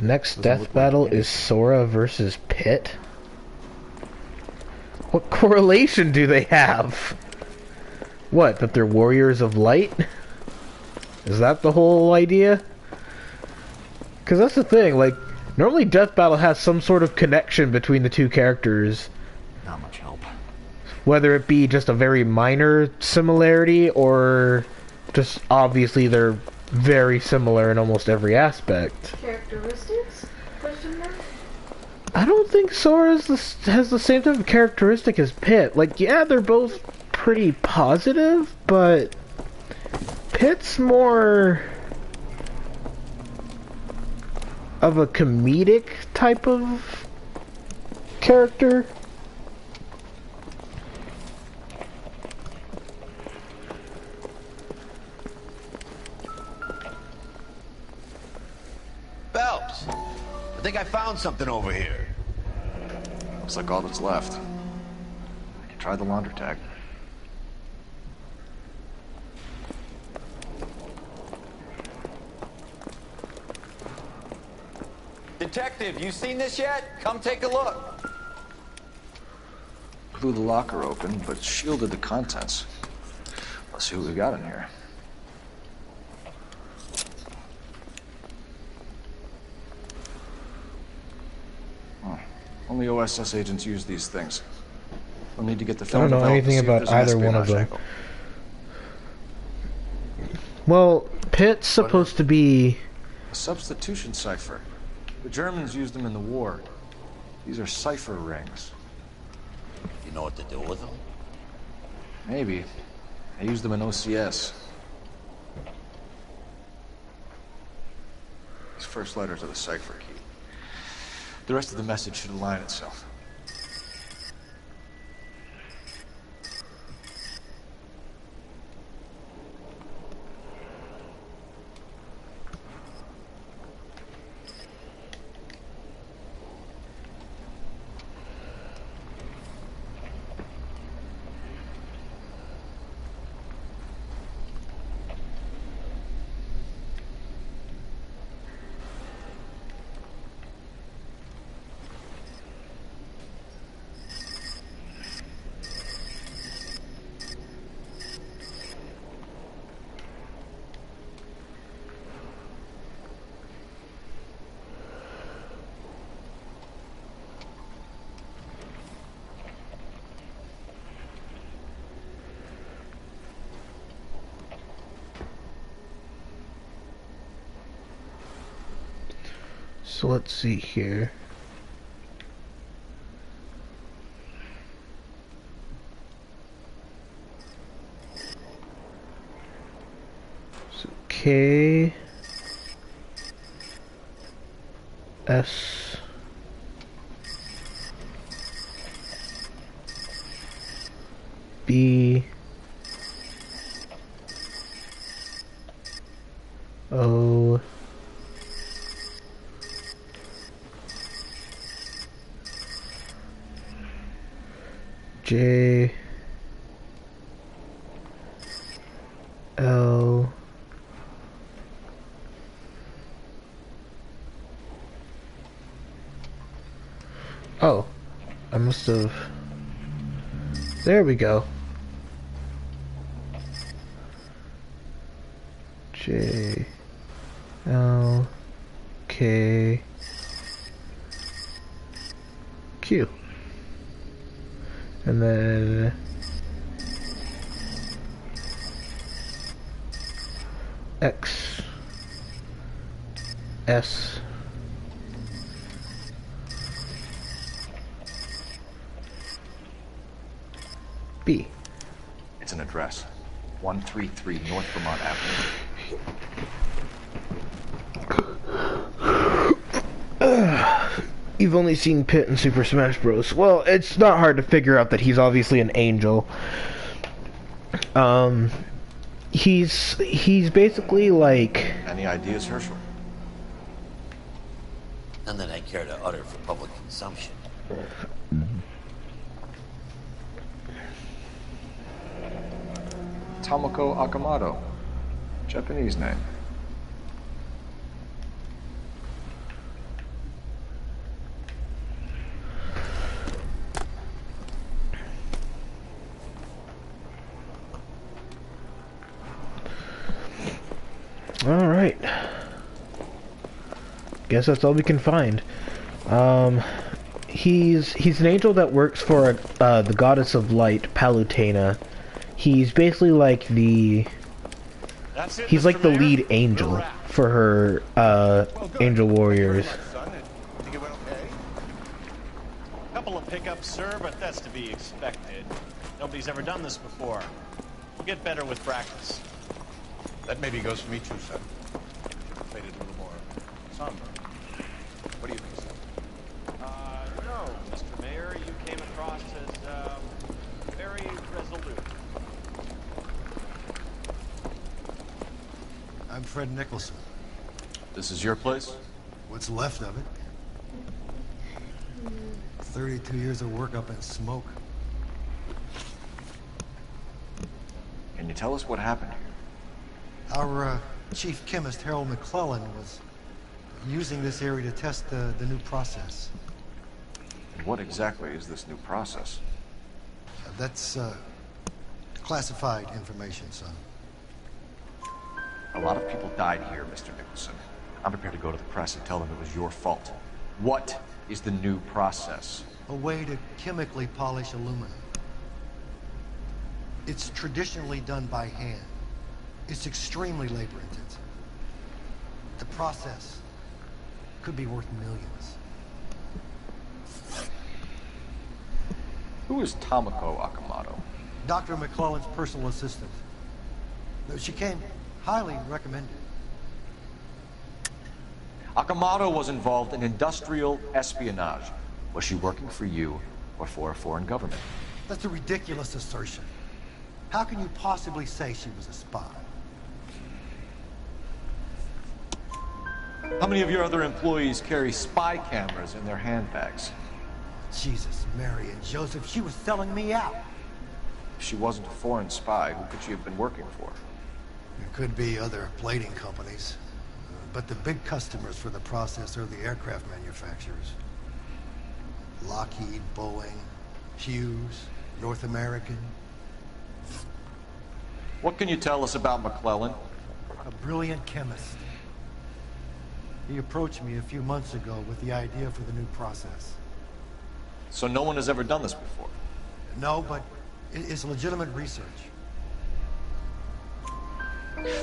Next death battle is Sora versus Pit? What correlation do they have? What, that they're warriors of light? Is that the whole idea? Because that's the thing, like, normally death battle has some sort of connection between the two characters. Not much help. Whether it be just a very minor similarity, or just obviously they're very similar in almost every aspect. Characteristics? Question mark? I don't think Sora has the same type of characteristic as Pit. Like, yeah, they're both pretty positive, but Pit's more of a comedic type of character. Phelps, I think I found something over here. Looks like all that's left. I can try the launder tag. Detective, you seen this yet? Come take a look. Blew the locker open, but shielded the contents. Let's see what we got in here. Only OSS agents use these things. We'll need to get the film. I don't know anything about either one of them. Well, Pit's supposed to be a substitution cipher. The Germans used them in the war. These are cipher rings. You know what to do with them? Maybe. I used them in OCS. These first letters are the cipher key. The rest of the message should align itself. So let's see here. So K S B O J L Oh, I must have. There we go. J L K Q. And then X S B. It's an address. 133 North Vermont Avenue. You've only seen Pit in Super Smash Bros. Well, it's not hard to figure out that he's obviously an angel. He's basically like... Any ideas, Herschel? None that I care to utter for public consumption. Tomoko Akamoto. Japanese name. Alright. Guess that's all we can find. He's an angel that works for the goddess of light, Palutena. He's basically like he's like the lead angel for her angel warriors. Think it went okay? Couple of pickups, sir, but that's to be expected. Nobody's ever done this before. We'll get better with practice. That maybe goes for me too, son. Made it a little more somber. What do you think, son? No, Mr. Mayor, you came across as, very resolute. I'm Fred Nicholson. This is your place? What's left of it. 32 years of work up in smoke. Can you tell us what happened here? Our chief chemist, Harold McClellan, was using this area to test the new process. And what exactly is this new process? That's classified information, son. A lot of people died here, Mr. Nicholson. I'm prepared to go to the press and tell them it was your fault. What is the new process? A way to chemically polish aluminum. It's traditionally done by hand. It's extremely labor-intensive. The process could be worth millions. Who is Tomoko Akamoto? Dr. McClellan's personal assistant. She came highly recommended. Akamoto was involved in industrial espionage. Was she working for you or for a foreign government? That's a ridiculous assertion. How can you possibly say she was a spy? How many of your other employees carry spy cameras in their handbags? Jesus, Mary and Joseph, she was selling me out. If she wasn't a foreign spy, who could she have been working for? It could be other plating companies. But the big customers for the process are the aircraft manufacturers. Lockheed, Boeing, Hughes, North American. What can you tell us about McClellan? A brilliant chemist. He approached me a few months ago with the idea for the new process. So no one has ever done this before? No, but it's legitimate research.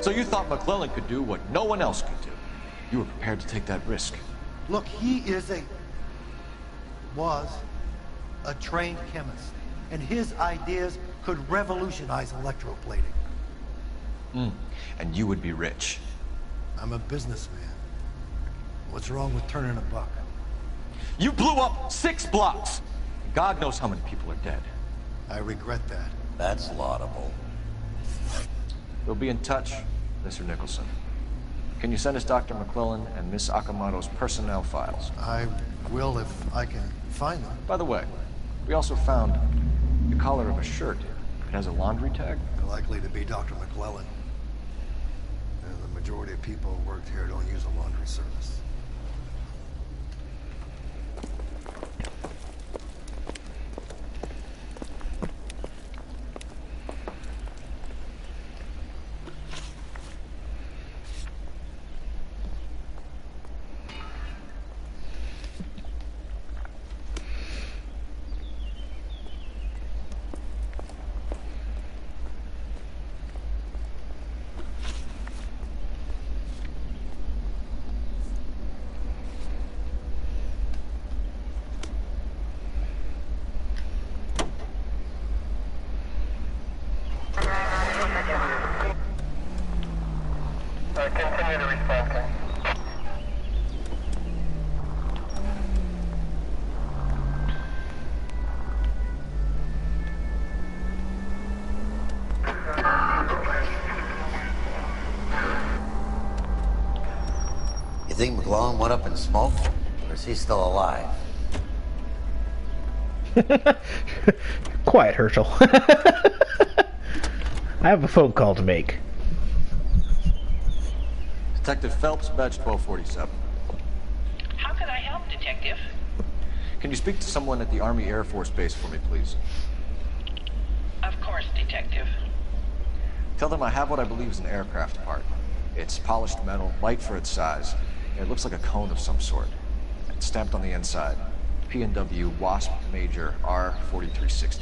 So you thought McClellan could do what no one else could do? You were prepared to take that risk? Look, he was a trained chemist, and his ideas could revolutionize electroplating. And you would be rich? I'm a businessman. What's wrong with turning a buck? You blew up 6 blocks! God knows how many people are dead. I regret that. That's laudable. We'll be in touch, Mr. Nicholson. Can you send us Dr. McClellan and Miss Akamoto's personnel files? I will if I can find them. By the way, we also found the collar of a shirt. It has a laundry tag. Likely to be Dr. McClellan. And the majority of people who worked here don't use a laundry service. Continue to respond. You think McClellan went up in smoke? Or is he still alive? Quiet, Herschel. I have a phone call to make. Detective Phelps, badge 1247. How can I help, Detective? Can you speak to someone at the Army Air Force Base for me, please? Of course, Detective. Tell them I have what I believe is an aircraft part. It's polished metal, light for its size. It looks like a cone of some sort. It's stamped on the inside. P&W Wasp Major R4360.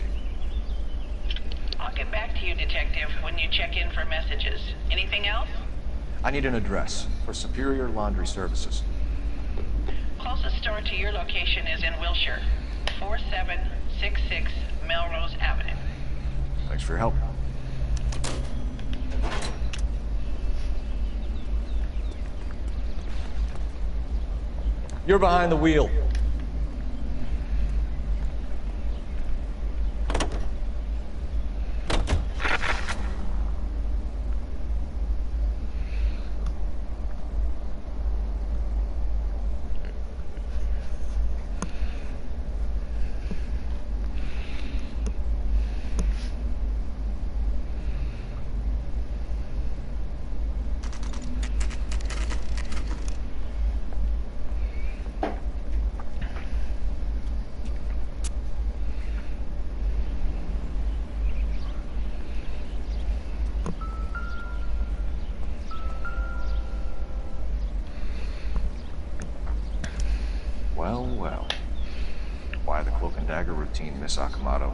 I'll get back to you, Detective, when you check in for messages. Anything else? I need an address for Superior Laundry Services. Closest store to your location is in Wilshire, 4766 Melrose Avenue. Thanks for your help. You're behind the wheel. Well, well. Why the cloak and dagger routine, Miss Akamoto?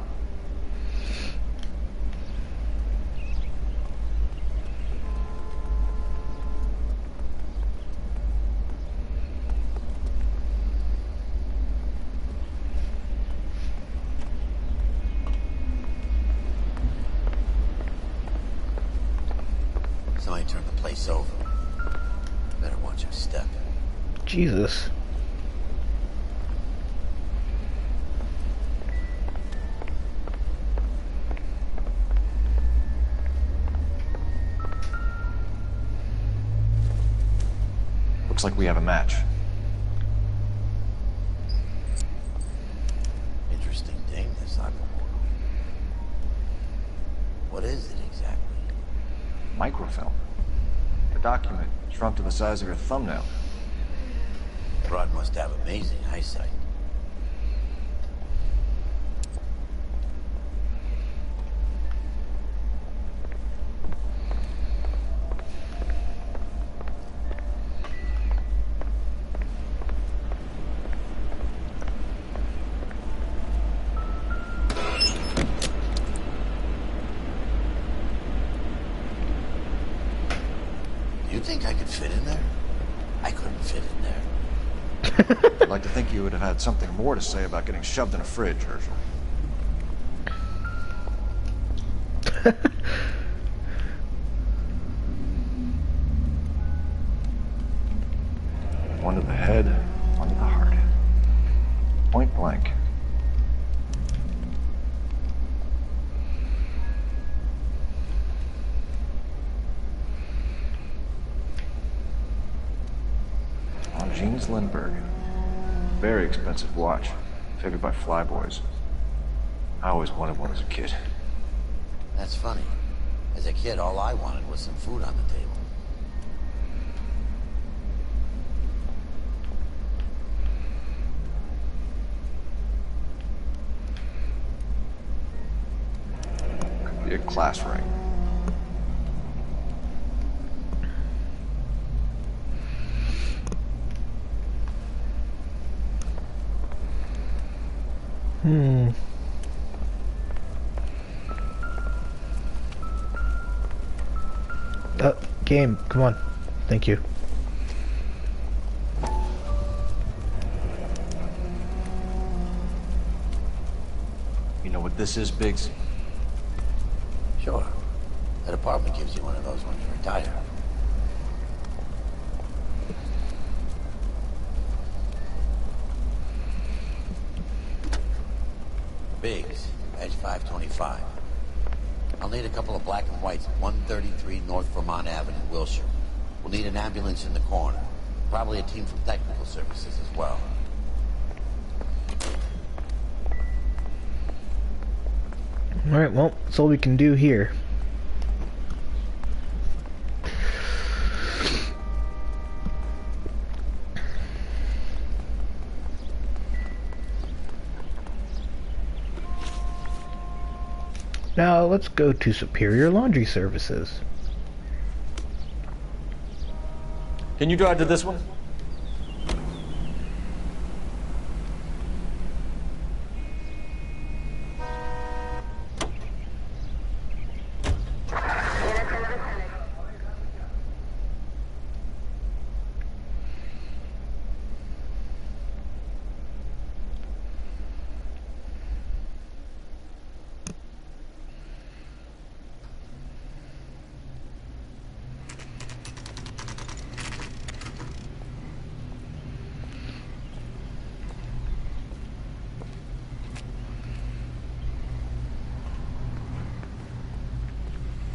Somebody turned the place over. Better watch your step. Jesus. Looks like we have a match. Interesting thing, this Akamoto. What is it exactly? Microfilm. A document shrunk to the size of your thumbnail. Broad must have amazing eyesight. You think I could fit in there? I couldn't fit in there. I'd like to think you would have had something more to say about getting shoved in a fridge, Herschel. One to the head, one to the heart. Point blank. On Jeans Lindbergh. Very expensive watch. Figured by flyboys. I always wanted one as a kid. That's funny. As a kid, all I wanted was some food on the table. Could be a class ring. Game, come on. Thank you. You know what this is, Biggs? Sure. The department gives you one of those when you retire. Biggs, edge 525. I'll need a couple of black and whites at 133 North Vermont Avenue, Wilshire. We'll need an ambulance in the corner. Probably a team from technical services as well. Alright, well, that's all we can do here. Now, let's go to Superior Laundry Services. Can you drive to this one?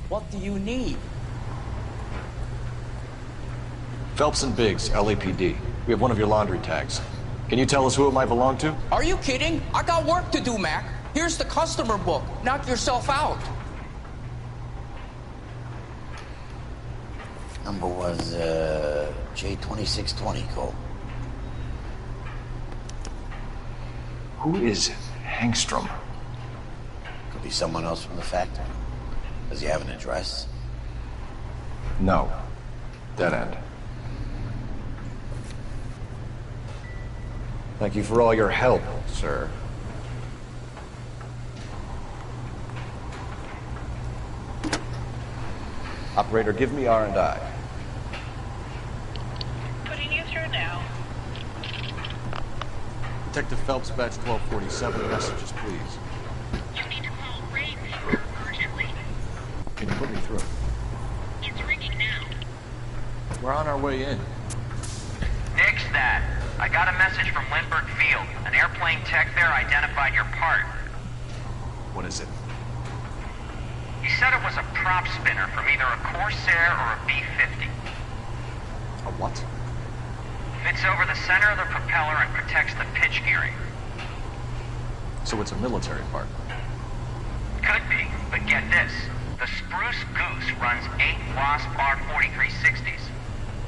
What do you need? Phelps and Biggs, LAPD. We have one of your laundry tags. Can you tell us who it might belong to? Are you kidding? I got work to do, Mac. Here's the customer book. Knock yourself out. Number was, J2620, Cole. Who is Hangstrom? Could be someone else from the factory. Does he have an address? No. Dead end. Thank you for all your help, sir. Operator, give me R&I. Putting you through now. Detective Phelps, badge 1247. Messages, please. You need to call Ray Baker urgently. Can you put me through? It's ringing now. We're on our way in. Nix that. I got a message from Lindbergh Field. An airplane tech there identified your part. What is it? He said it was a prop spinner from either a Corsair or a B-50. A what? Fits over the center of the propeller and protects the pitch gearing. So it's a military part. Could be, but get this. The Spruce Goose runs 8 Wasp R-4360s.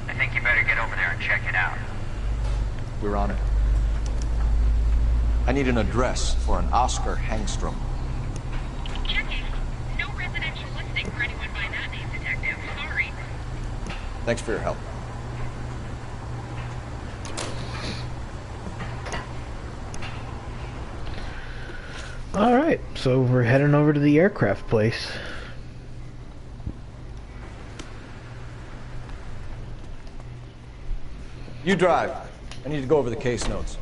I think you better get over there and check it out. We're on it. I need an address for an Oscar Hangstrom. Checking. No residential listing for anyone by that name, Detective. Sorry. Thanks for your help. Alright, so we're heading over to the aircraft place. You drive. I need to go over the case notes.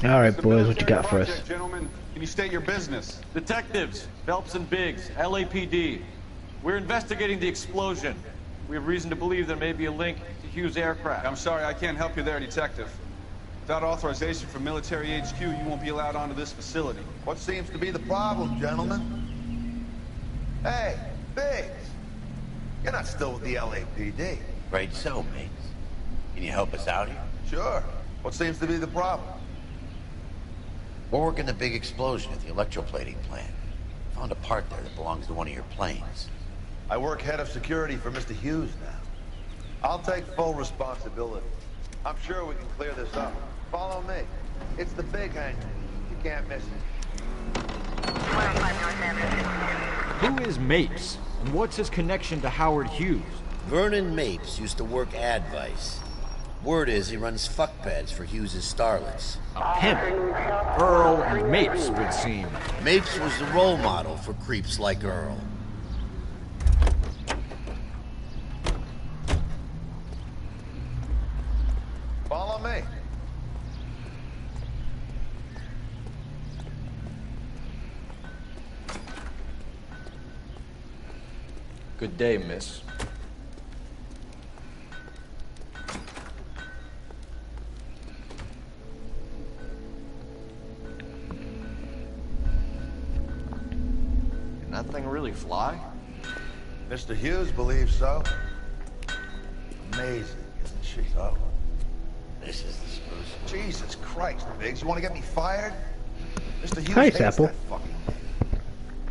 Alright, boys, what you got for us? Gentlemen, can you state your business? Detectives, Phelps and Biggs, LAPD. We're investigating the explosion. We have reason to believe there may be a link to Hughes' aircraft. I'm sorry, I can't help you there, Detective. Without authorization from military HQ, you won't be allowed onto this facility. What seems to be the problem, gentlemen? Hey, Biggs! You're not still with the LAPD. Right so, mates. Can you help us out here? Sure. What seems to be the problem? We're working the big explosion at the electroplating plant. Found a part there that belongs to one of your planes. I work head of security for Mr. Hughes now. I'll take full responsibility. I'm sure we can clear this up. Follow me. It's the big hangar. You can't miss it. Who is Mapes? And what's his connection to Howard Hughes? Vernon Mapes used to work Advice. Word is he runs fuck pads for Hughes' starlets. A pimp. Earl and Mapes would seem. Mapes was the role model for creeps like Earl. Follow me. Good day, miss. Can that thing really fly? Mr. Hughes believes so. Amazing, isn't she? So, this is the Spruce. Jesus Christ, Biggs. You want to get me fired? Mr. Hughes Hi, hates Sapple. that fucking thing.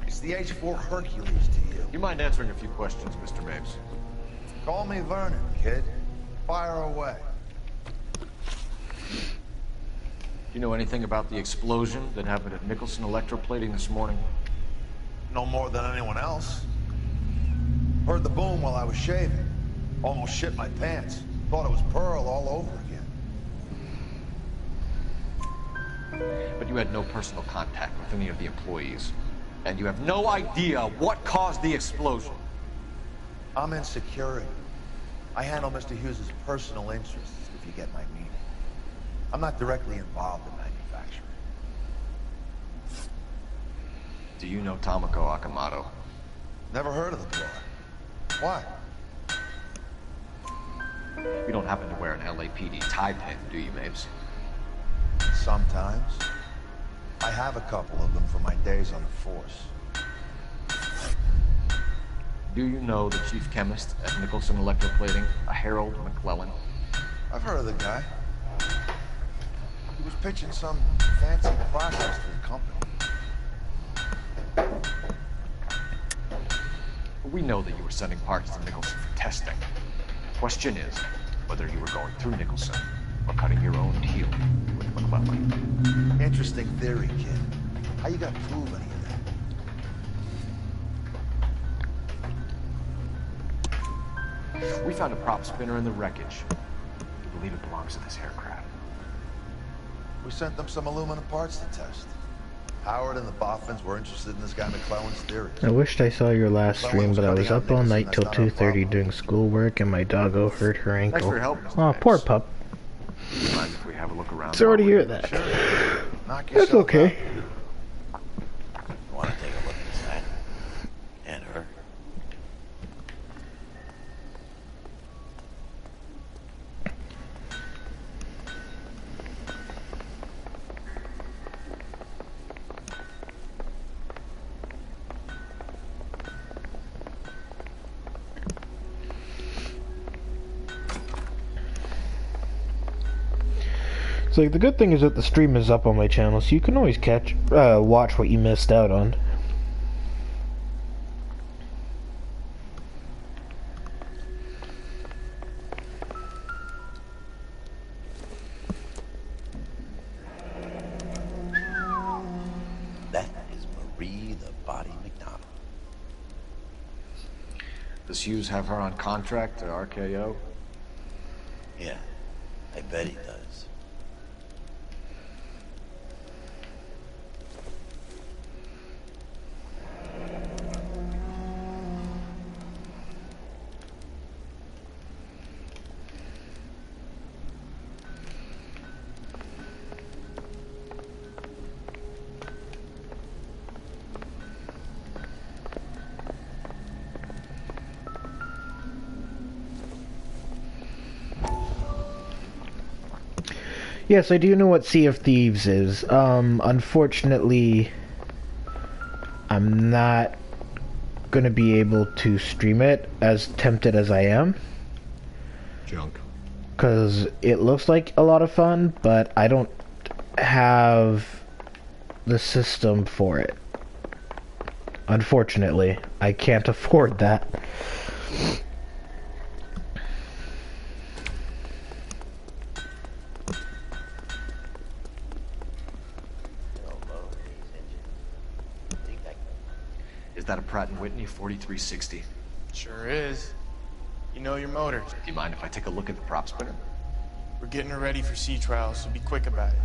It's the H4 Hercules to you. You mind answering a few questions, Mr. Mapes? Call me Vernon, kid. Fire away. Do you know anything about the explosion that happened at Nicholson Electroplating this morning? No more than anyone else. Heard the boom while I was shaving. Almost shit my pants. Thought it was Pearl all over again. But you had no personal contact with any of the employees. And you have no idea what caused the explosion. I'm in security. I handle Mr. Hughes' personal interests, if you get my meaning. I'm not directly involved in manufacturing. Do you know Tomoko Akamoto? Never heard of the broad. Why? You don't happen to wear an LAPD tie pin, do you, Mapes? Sometimes. I have a couple of them from my days on the force. Do you know the chief chemist at Nicholson Electroplating, a Harold McClellan? I've heard of the guy. He was pitching some fancy process to the company. We know that you were sending parts to Nicholson for testing. The question is whether you were going through Nicholson or cutting your own deal with McClellan. Interesting theory, kid. How you got to prove any of that? We found a prop spinner in the wreckage. We believe it belongs to this aircraft. We sent them some aluminum parts to test. Howard and the Boffins were interested in this guy McClellan's theories. I wished I saw your last stream, but I was up all night till 2:30 doing schoolwork, and my doggo hurt her ankle. Thanks for your help, Mr. Oh, Mapes. poor pup. Mind if we have a look around? Sorry to hear that. That's okay. Want to take a look inside? And her? So the good thing is that the stream is up on my channel, so you can always watch what you missed out on. That is Marie the Body McDonald. Does Hughes have her on contract to RKO? Yeah, I bet he does. Yes, I do know what Sea of Thieves is. Unfortunately, I'm not gonna be able to stream it, as tempted as I am. Junk. Because it looks like a lot of fun, but I don't have the system for it. Unfortunately, I can't afford that. Is that a Pratt & Whitney 4360? Sure is. You know your motors. Do you mind if I take a look at the prop spinner? We're getting her ready for sea trials, so be quick about it.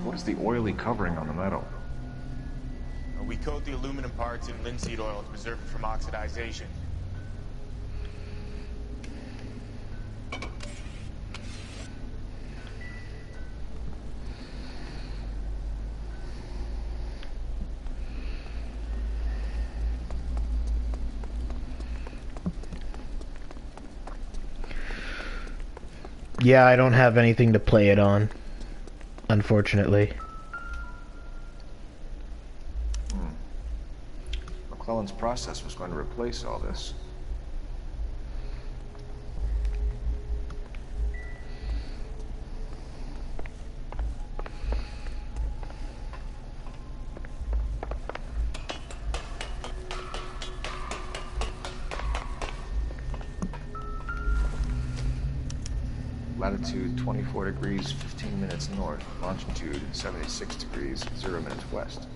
What is the oily covering on the metal? We coat the aluminum parts in linseed oil to preserve it from oxidization. Yeah, I don't have anything to play it on, unfortunately. McClellan's process was going to replace all this. Latitude 24 degrees, 15 minutes north. Longitude 76 degrees, 0 minutes west.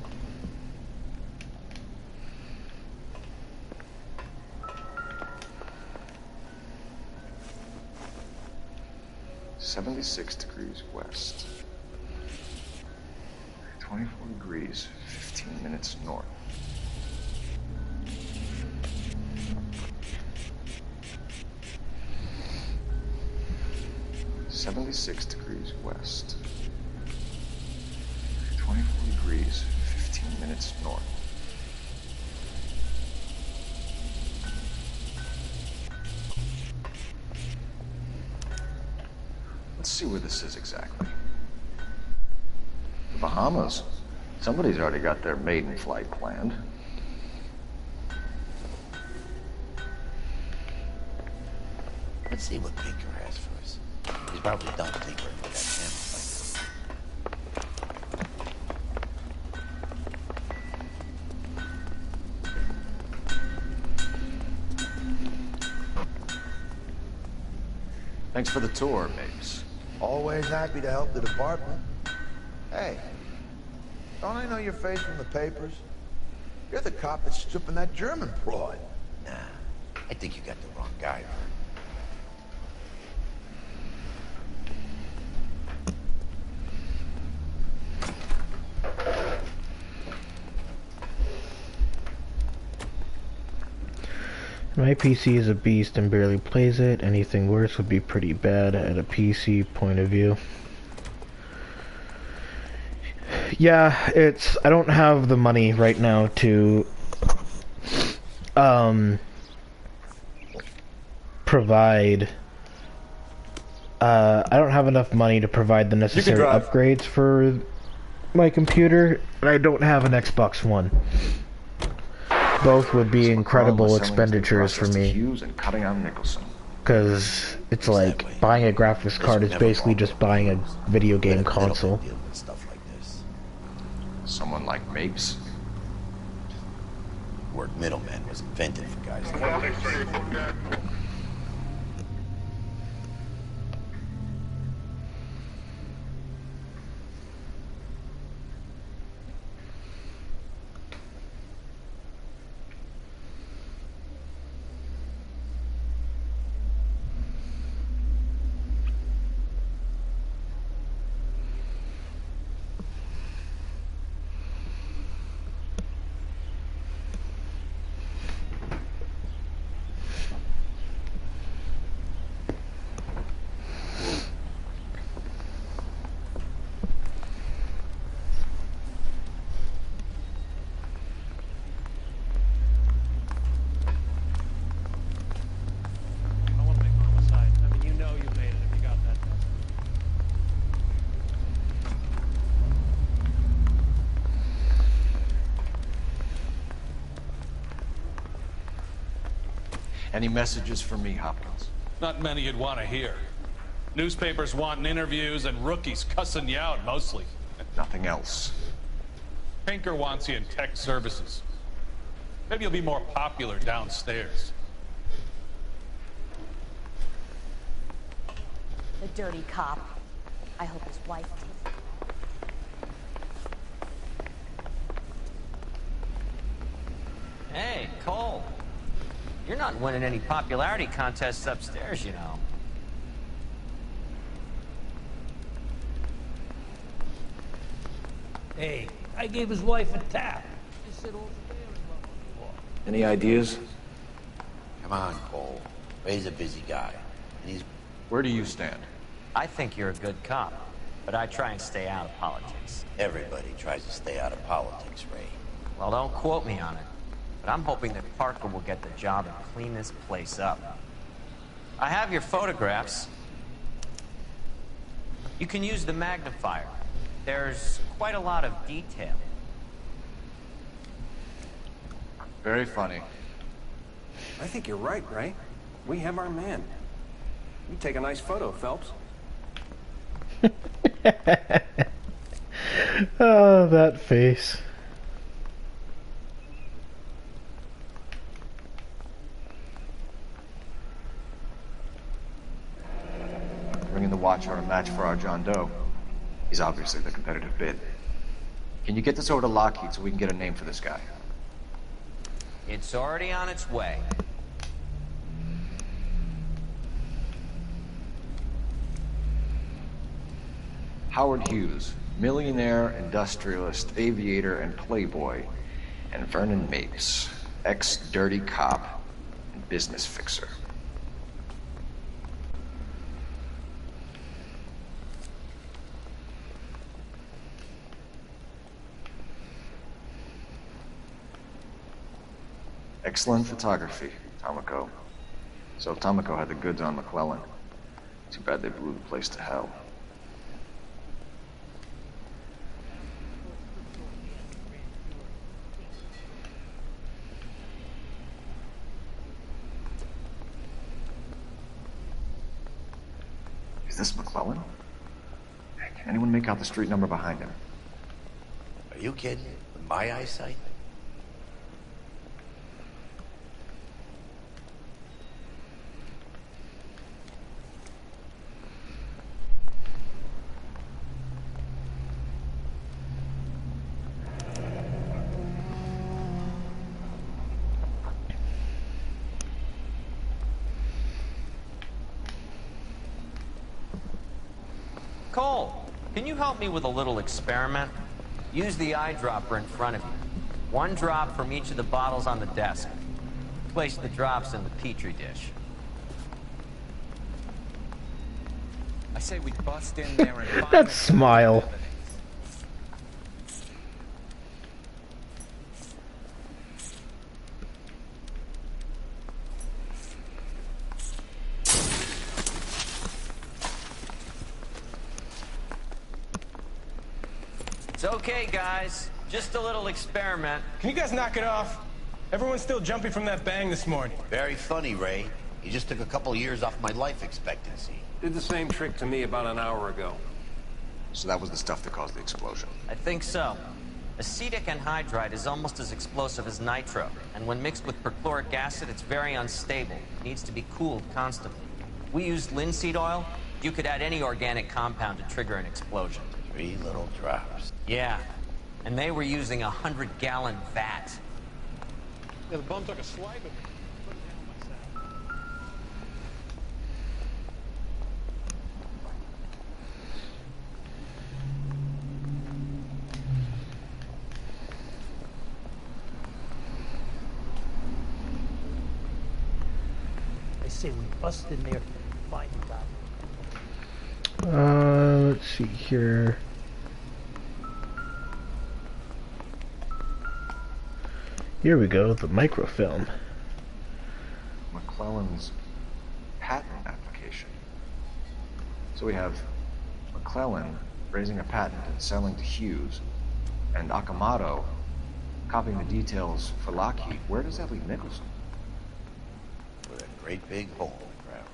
(76 degrees west). 24 degrees, 15 minutes north. (76 degrees west). 24 degrees, 15 minutes north. Let's see where this is exactly. The Bahamas. Somebody's already got their maiden flight planned. Let's see what Pinker has for us. He's probably done tinkering with that Thanks for the tour, Mapes. Always happy to help the department. Hey, don't I know your face from the papers? You're the cop that's stripping that German broad. Nah, I think you got the wrong guy, Vern. My PC is a beast and barely plays it. Anything worse would be pretty bad at a PC point of view. Yeah, I don't have the money right now to provide I don't have enough money to provide the necessary upgrades for my computer, and I don't have an Xbox One. Both would be incredible expenditures for me, because it's like buying a graphics card is basically just buying a video game console. Someone like Mapes? The word middleman was invented for guys like that. Any messages for me, Hopkins? Not many you'd want to hear. Newspapers wanting interviews and rookies cussing you out, mostly. Nothing else. Pinker wants you in tech services. Maybe you'll be more popular downstairs. The dirty cop. I hope his wife takes it. Hey, Cole. You're not winning any popularity contests upstairs, you know. Hey, I gave his wife a tap. Any ideas? Come on, Cole. Ray's a busy guy. And he's... Where do you stand? I think you're a good cop, but I try and stay out of politics. Everybody tries to stay out of politics, Ray. Well, don't quote me on it. But I'm hoping that Parker will get the job and clean this place up. I have your photographs. You can use the magnifier. There's quite a lot of detail. Very funny. I think you're right, Ray. We have our man. You take a nice photo, Phelps. Oh, that face. Ringing the watch are a match for our John Doe. He's obviously the competitive bid. Can you get this over to Lockheed so we can get a name for this guy? It's already on its way. Howard Hughes, millionaire, industrialist, aviator, and playboy, and Vernon Mapes, ex-dirty cop and business fixer. Excellent photography, Tomoko. So Tomoko had the goods on McClellan. Too bad they blew the place to hell. Is this McClellan? Can anyone make out the street number behind him? Are you kidding? With my eyesight? Cole, can you help me with a little experiment? Use the eyedropper in front of you. One drop from each of the bottles on the desk. Place the drops in the petri dish. I say we bust in there and find That smile. It's okay, guys. Just a little experiment. Can you guys knock it off? Everyone's still jumping from that bang this morning. Very funny, Ray. You just took a couple years off my life expectancy. Did the same trick to me about an hour ago. So that was the stuff that caused the explosion. I think so. Acetic anhydride is almost as explosive as nitro, and when mixed with perchloric acid, it's very unstable. It needs to be cooled constantly. We used linseed oil. You could add any organic compound to trigger an explosion. 3 little drops. Yeah, and they were using a 100-gallon vat. Yeah, the bum took a swipe at me. I say we bust in there and find the guy. Let's see here. Here we go, the microfilm. McClellan's patent application. So we have McClellan raising a patent and selling to Hughes, and Akamoto copying the details for Lockheed. Where does that leave Nicholson? With a great big hole in the ground.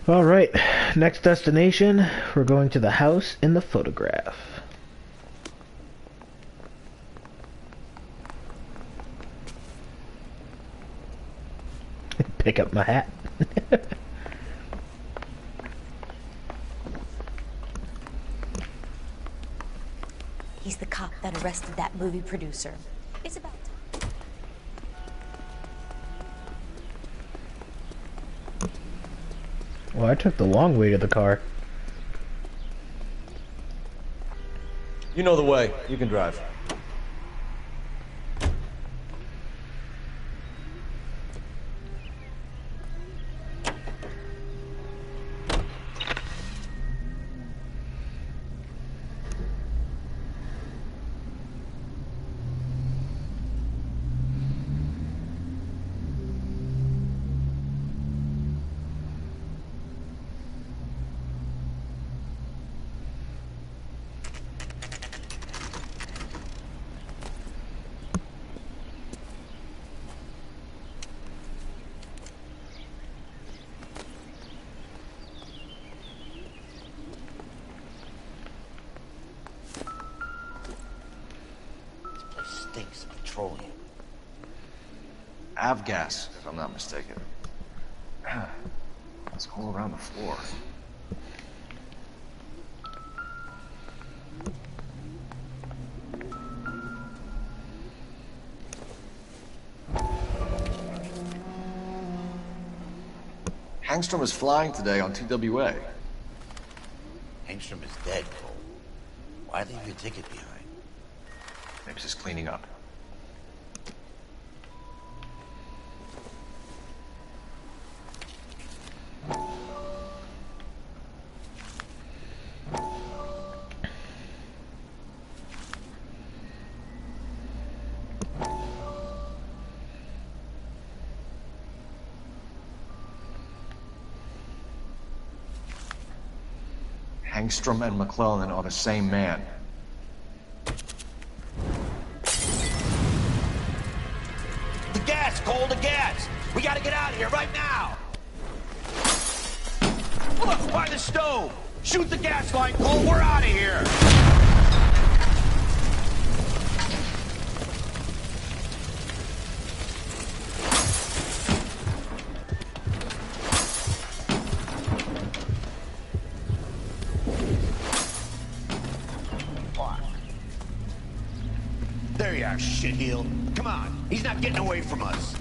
All right, next destination, we're going to the house in the photograph. Pick up my hat. He's the cop that arrested that movie producer. It's about time. Well, I took the long way to the car. You know the way. You can drive. petroleum. Avgas, if I'm not mistaken. It's all around the floor. Hangstrom is flying today on TWA. Hangstrom is dead, Cole. Why leave your ticket behind? Maybe just cleaning up. Hangstrom and McClellan are the same man. The gas, Cole, the gas! We gotta get out of here right now! Look, by the stove! Shoot the gas line, Cole, we're out of here! There you are, shitheel. Come on, he's not getting away from us.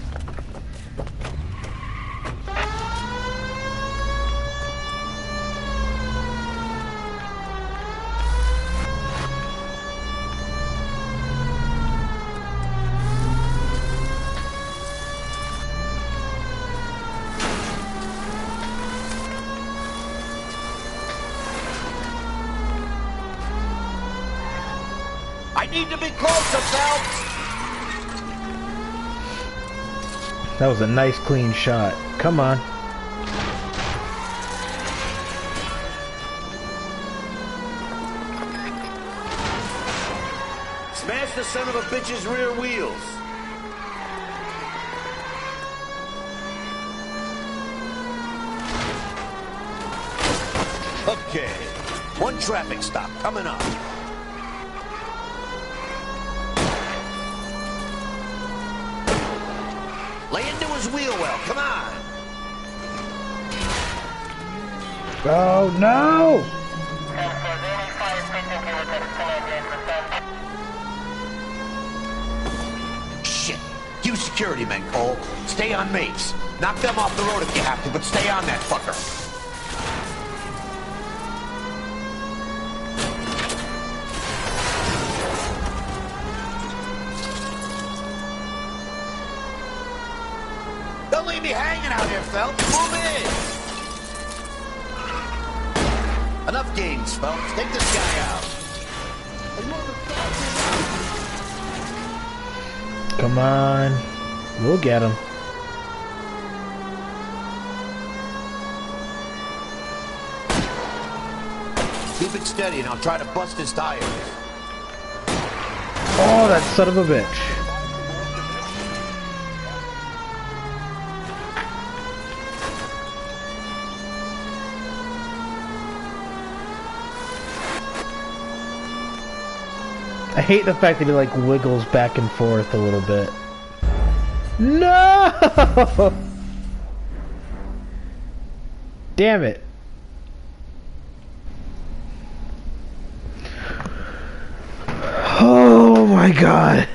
I need to be closer, Phelps! That was a nice clean shot. Come on. Smash the son of a bitch's rear wheels. Okay, one traffic stop coming up. Lay into his wheel well, come on! Oh no! Shit! You security men, Cole. Stay on mates. Knock them off the road if you have to, but stay on that fucker. Don't leave me hanging out here, Phelps. Move in! Enough games, Phelps. Take this guy out. Come on. We'll get him. Keep it steady and I'll try to bust his tires. Oh, that son of a bitch. I hate the fact that he like wiggles back and forth a little bit. No! Damn it. Oh my god.